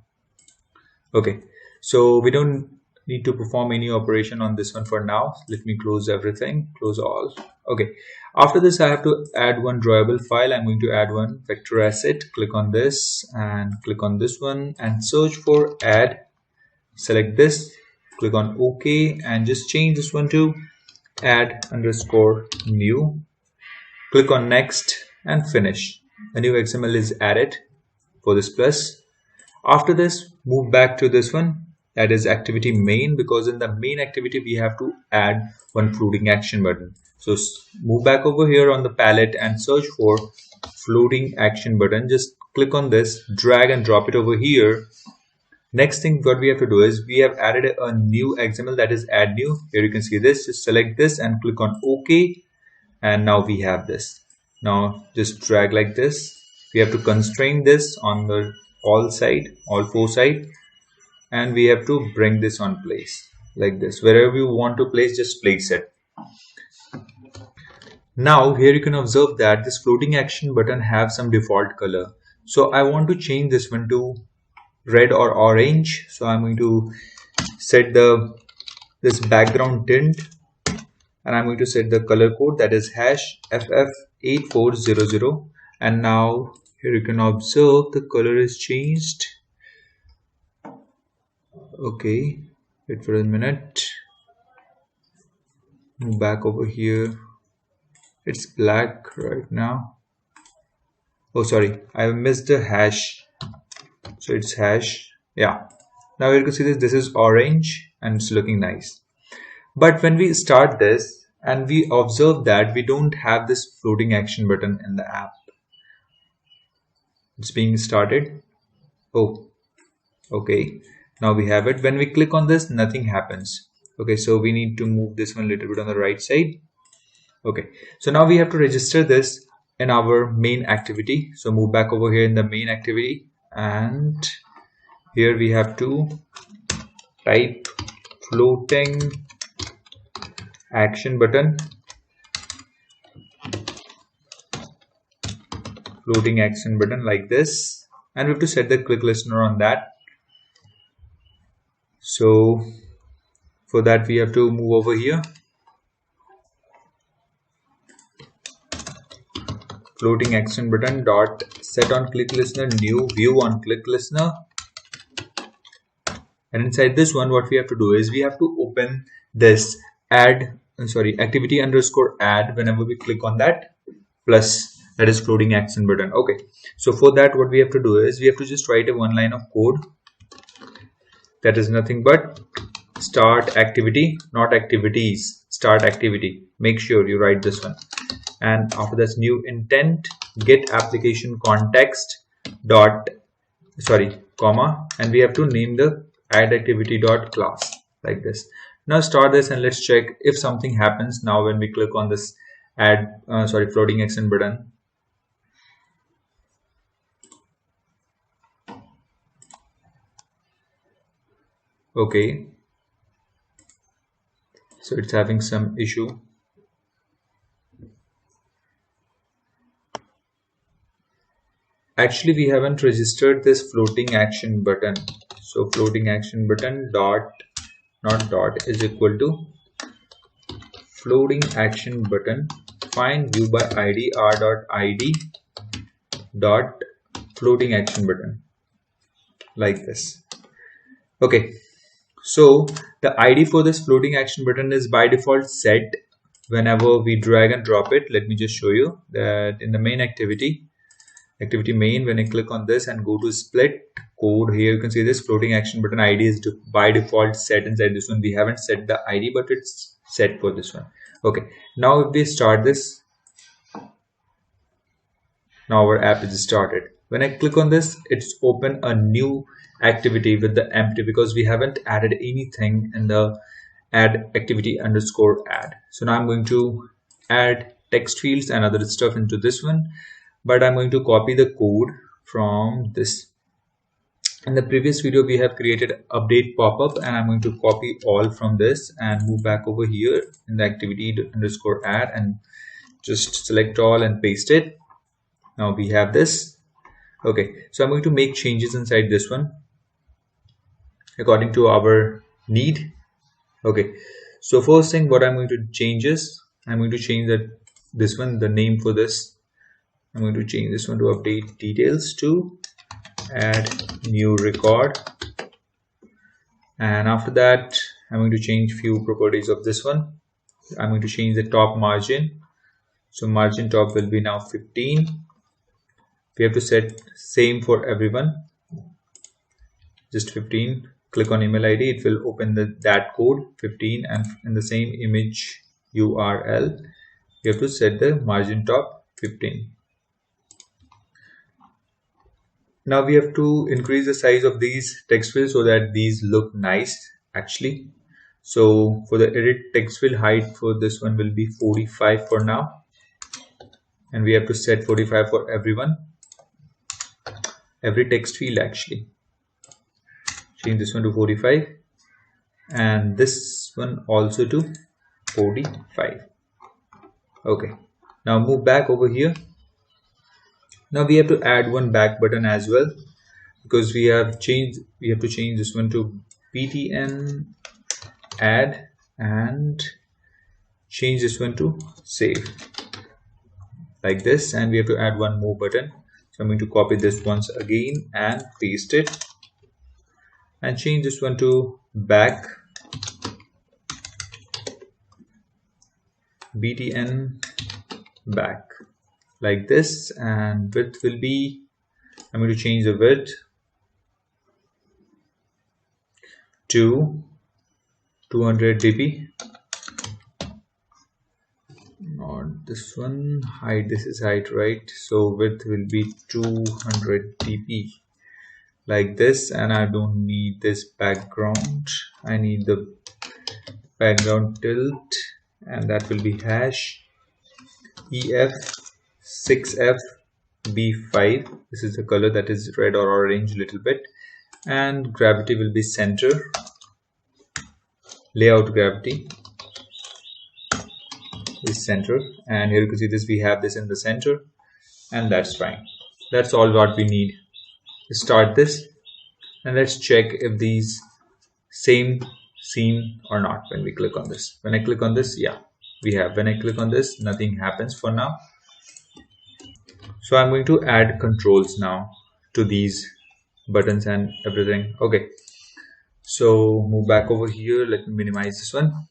Okay, so we don't need to perform any operation on this one for now. Let me close everything, close all. Okay, after this I have to add one drawable file. I'm going to add one vector asset. Click on this and click on this one and search for add. Select this, click on OK, and just change this one to add_new. Click on next and finish. A new XML is added for this plus. After this, move back to this one, that is activity main, because in the main activity we have to add one floating action button. So move back over here on the palette and search for floating action button. Just click on this, drag and drop it over here. Next thing what we have to do is we have added a new XML, that is add new. Here you can see this. Just select this and click on OK, and now we have this. Now just drag like this. We have to constrain this on the all four side, and we have to bring this on place like this. Wherever you want to place, just place it. Now here you can observe that this floating action button have some default color. So I want to change this one to red or orange. So I'm going to set this background tint, and I'm going to set the color code, that is hash FF8400. And now here you can observe the color is changed. Okay, wait for a minute. Move back over here. It's black right now. Oh, sorry, I missed the hash. So it's hash. Yeah. Now you can see this is orange and it's looking nice. But when we start this and we observe that we don't have this floating action button in the app. It's being started. Oh, okay. Now we have it. When we click on this, nothing happens. Okay, so we need to move this one a little bit on the right side. Okay, so now we have to register this in our main activity. So move back over here in the main activity, and here we have to type floating action button, like this, and we have to set the quick listener on that. So for that we have to move over here, floating action button dot set on click listener, new view on click listener. And inside this one, what we have to do is we have to open this activity underscore add whenever we click on that plus, that is floating action button. Okay, so for that what we have to do is we have to just write a one line of code that is nothing but start activity, not activities, start activity. Make sure you write this one, and after this new intent get application context comma, and we have to name the add activity dot class like this. Now start this and let's check if something happens now when we click on this floating action button. Okay, so it's having some issue. Actually we haven't registered this floating action button. So floating action button is equal to floating action button find view by id r.id dot floating action button like this. Okay, so the id for this floating action button is by default set whenever we drag and drop it. Let me just show you that in the main activity main, when I click on this and go to split code, here you can see this floating action button id is by default set inside this one. We haven't set the id, but it's set for this one. Okay, now if we start this, now our app is started. When I click on this, it's open a new activity with the empty because we haven't added anything in the add activity underscore add. So now I'm going to add text fields and other stuff into this one, but I'm going to copy the code from this. In the previous video we have created update pop-up, and I'm going to copy all from this and move back over here in the activity underscore add and just select all and paste it. Now we have this. Okay, so I'm going to make changes inside this one according to our need. Okay, so first thing what I'm going to change is I'm going to change this one, the name for this. I'm going to change this one to update details to add new record, and after that I'm going to change few properties of this one. I'm going to change the top margin, so margin top will be now 15. We have to set same for everyone, just 15. Click on email ID, it will open that code 15, and in the same image URL you have to set the margin top 15. Now we have to increase the size of these text fields so that these look nice actually. So for the edit text field height for this one will be 45 for now, and we have to set 45 for everyone, every text field actually. Change this one to 45 and this one also to 45. Okay, now move back over here Now we have to add one back button as well, because we have to change this one to btn add and change this one to save like this, and we have to add one more button. So I'm going to copy this once again and paste it and change this one to back btn back like this, and width will be, I'm going to change the width to 200 dp. Not this one, height, this is height, right? So width will be 200 dp like this, and I don't need this background, I need the background tilt, and that will be hash ef6fb5. this is the color, that is red or orange little bit, and gravity will be center, layout gravity is center, and here you can see this, we have this in the center, and that's fine. That's all what we need. Start this and let's check if these same seen or not when we click on this. When I click on this, yeah, we have. When I click on this, nothing happens for now. So I'm going to add controls now to these buttons and everything. Okay, so move back over here, let me minimize this one.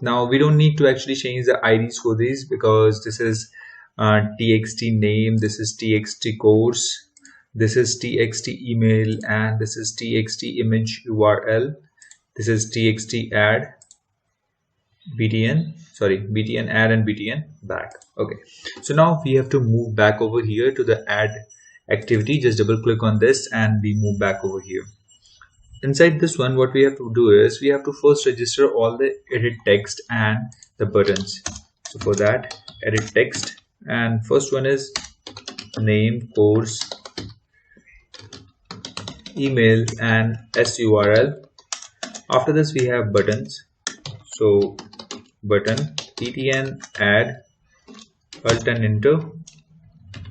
Now we don't need to actually change the IDs for these, because this is txt name, this is txt course, this is txt email, and this is txt image URL, this is txt add btn add and btn back. Okay, so now we have to move back over here to the add activity. Just double click on this and we move back over here. Inside this one, what we have to do is we have to first register all the edit text and the buttons. So for that, edit text, and first one is name, course, email, and SURL. After this we have buttons, so button btn add, alt and enter,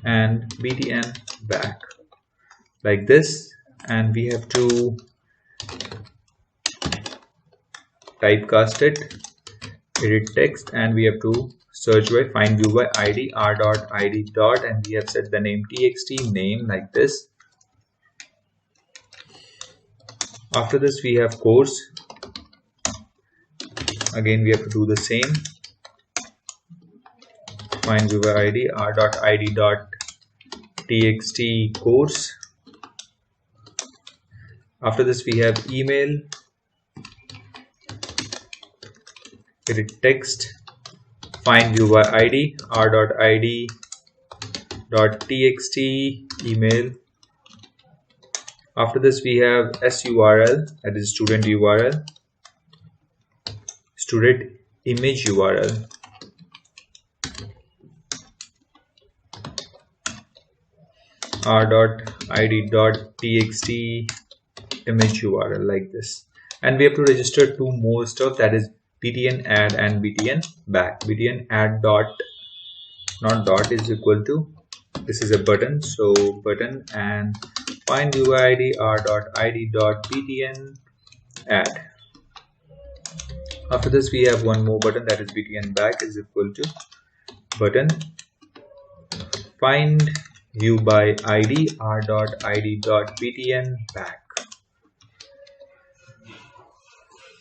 and btn back like this, and we have to typecast it, edit text, and we have to search by find view by id r.id dot, and we have set the name txt name like this. After this we have course, again we have to do the same, find view by id r.id dot txt course. After this we have email, edit text, find view by id r.id dot txt email. After this we have SURL, that is student URL, student image URL. r.id dot txt image URL like this, and we have to register two more stuff, that is btn add and btn back. Btn add dot, not dot, is equal to, this is a button, so button and find UID r.id dot btn add. After this we have one more button, that is btn back is equal to button find view by id r.id dot btn back.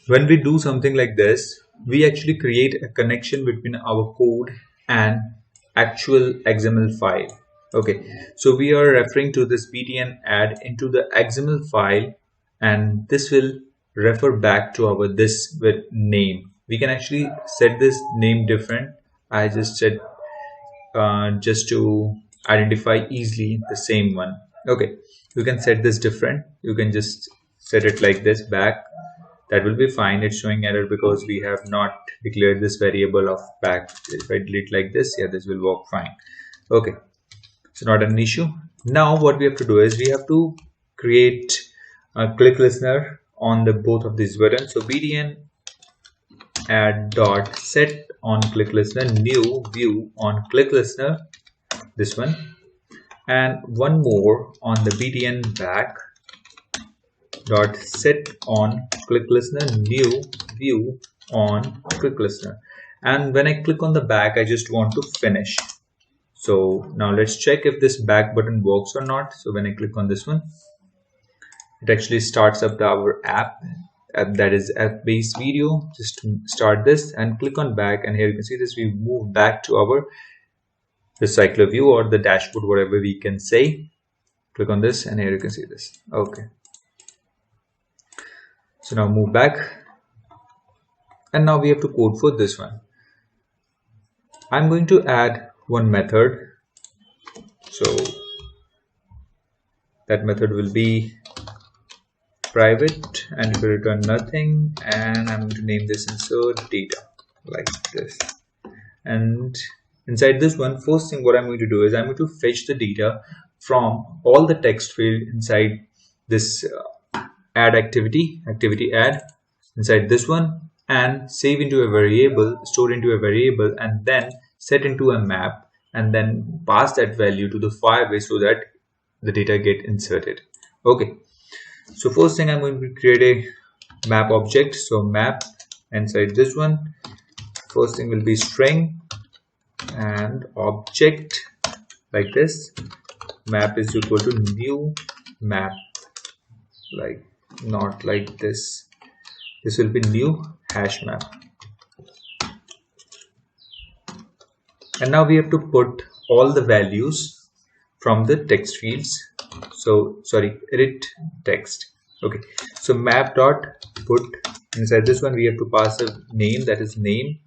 When we do something like this, we actually create a connection between our code and actual XML file. Okay, so we are referring to this btn add into the XML file, and this will refer back to our this with name. We can actually set this name different. I just said just to identify easily the same one. Okay, you can set this different. You can just set it like this, back. That will be fine. It's showing error because we have not declared this variable of back. If I delete like this, yeah, this will work fine. Okay, so not an issue. Now what we have to do is we have to create a click listener on the both of these buttons. So btn add dot set on click listener, new view on click listener, this one, and one more on the btn back dot set on click listener new view on click listener. And when I click on the back, I just want to finish. So now let's check if this back button works or not. So when I click on this one, it actually starts up our app that is app-based video. Just start this and click on back, and here you can see this, we move back to our recycler view or the dashboard, whatever we can say. Click on this and here you can see this. Okay, so now move back, and now we have to code for this one. I'm going to add one method, so that method will be private and it will return nothing, and I'm going to name this insert data like this. And inside this one, first thing what I'm going to do is I'm going to fetch the data from all the text field inside this add activity add inside this one, and save into a variable, store into a variable, and then set into a map, and then pass that value to the Firebase so that the data get inserted. Okay, so first thing I'm going to create a map object. So map inside this one, first thing will be string and object like this. Map is equal to new map, like not like this. This will be new hash map. And now we have to put all the values from the text fields. So sorry, edit text. Okay, so map dot put, inside this one we have to pass a name, that is name,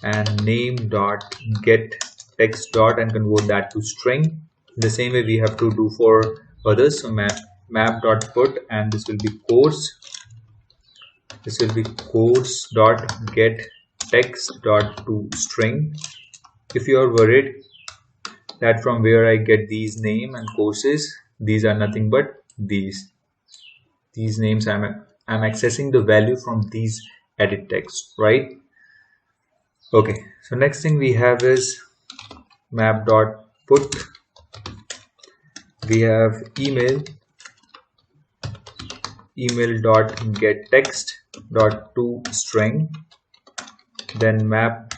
and name dot get text dot and convert that to string. The same way we have to do for others. So map dot put, and this will be course. This will be course dot get text dot to string. If you are worried that from where I get these name and courses, these are nothing but these names. I'm accessing the value from these edit text, right? Okay, so next thing we have is map dot put. We have email dot get text dot to string, then map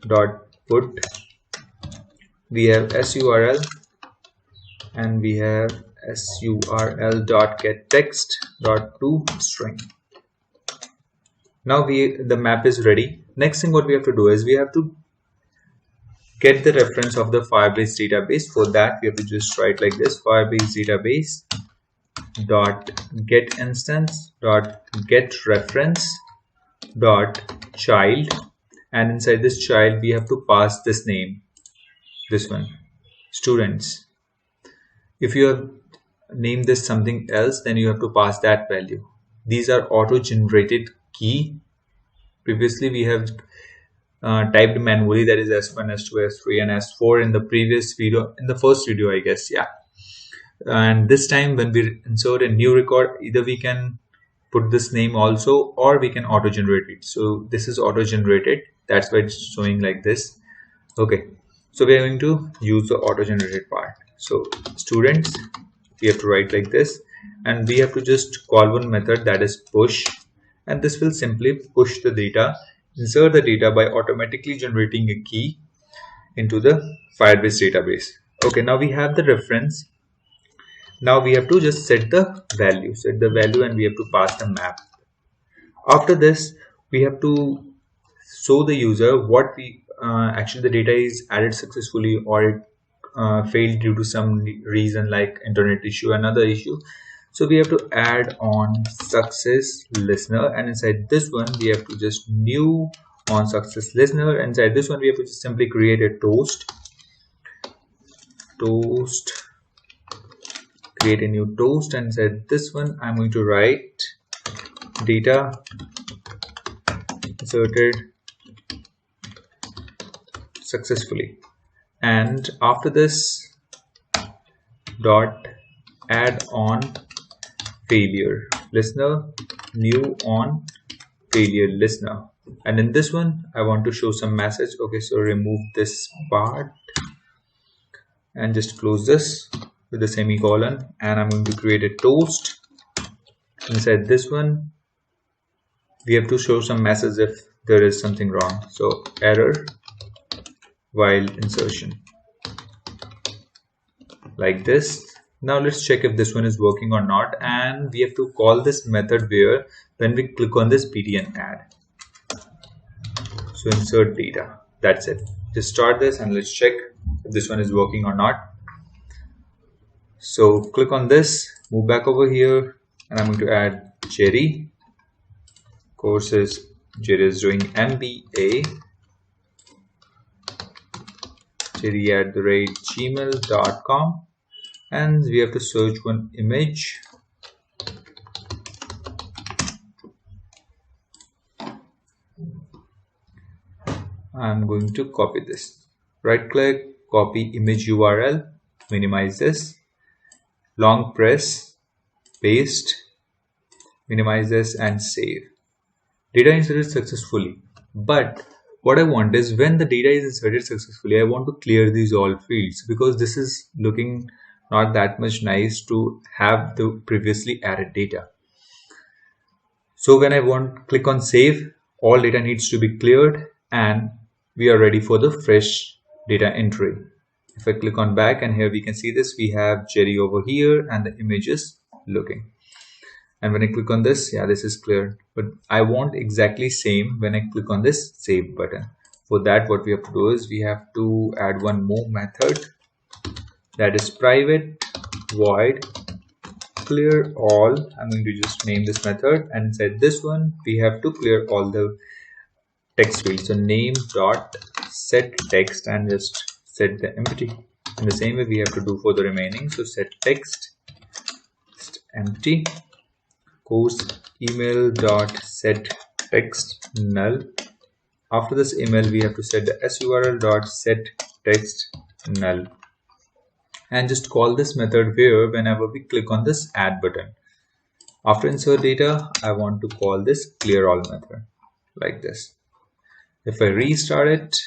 dot put. We have surl, and we have surl dot get text dot to string. Now the map is ready. Next thing what we have to do is we have to get the reference of the Firebase database. For that we have to just write like this: Firebase database dot get instance dot get reference dot child, and inside this child we have to pass this name, this one, students. If you have named this something else, then you have to pass that value. These are auto generated key. Previously we have typed manually, that is S1, S2, S3 and S4 in the previous video, in the first video I guess, yeah. And this time when we insert a new record, either we can put this name also or we can auto generate it. So this is auto generated, that's why it's showing like this. Okay, so we are going to use the auto generated part. So students, we have to write like this, and we have to just call one method, that is push, and this will simply push the data, insert the data by automatically generating a key into the Firebase database. Okay, now we have the reference. Now we have to just set the value, and we have to pass the map. After this we have to show the user what we actually the data is added successfully or it failed due to some reason like internet issue, another issue. So we have to add on success listener, and inside this one we have to just new on success listener. Inside this one we have to just simply create a toast, create a new toast, and inside this one I'm going to write data inserted successfully, and after this dot add on failure listener new on failure listener, and in this one I want to show some message. Okay, so remove this part, and just close this with a semicolon, and I'm going to create a toast. Inside this one we have to show some message if there is something wrong, so error while insertion, like this. Now let's check if this one is working or not, and we have to call this method where when we click on this btn add. So insert data, that's it. Just start this and let's check if this one is working or not. So click on this, move back over here, and I'm going to add Jerry. Courses, Jerry is doing MBA. Jerry@gmail.com, and we have to search one image. I'm going to copy this. Right click, copy image URL, minimize this, long press, paste, minimize this and save. Data inserted successfully. But what I want is when the data is inserted successfully, I want to clear these all fields because this is looking not that much nice to have the previously added data. So when I click on save, all data needs to be cleared and we are ready for the fresh data entry. If I click on back, and here we can see this, we have Jerry over here and the image is looking. And when I click on this, yeah, this is clear, but I want exactly same when I click on this save button. For that, what we have to do is we have to add one more method, that is private void clear all. I'm going to just name this method, and inside this one we have to clear all the text fields. So name dot set text and just set the empty. In the same way we have to do for the remaining. So set text empty. Course email dot set text null. After this email we have to set the surl dot set text null, and just call this method where whenever we click on this add button. After insert data, I want to call this clear all method, like this. If I restart it,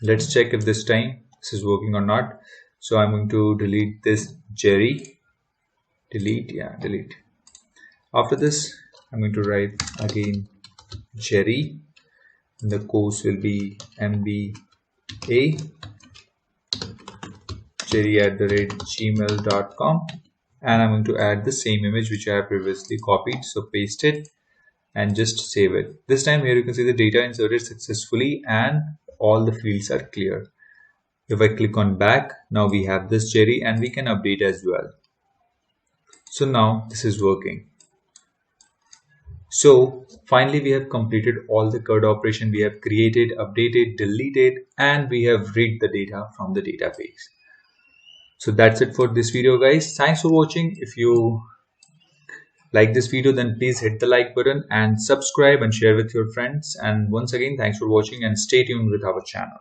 let's check if this time this is working or not. So I'm going to delete this Jerry. Delete. After this, I'm going to write again Jerry. The course will be MBA. Jerry@gmail.com, and I'm going to add the same image which I have previously copied. So paste it and just save it. This time here you can see the data inserted successfully and all the fields are clear. If I click on back, now we have this Jerry and we can update as well. So now this is working. So finally we have completed all the CURD operation. We have created, updated, deleted, and we have read the data from the database. So that's it for this video, guys. Thanks for watching. If you like this video, then please hit the like button and subscribe and share with your friends. And once again, thanks for watching and stay tuned with our channel.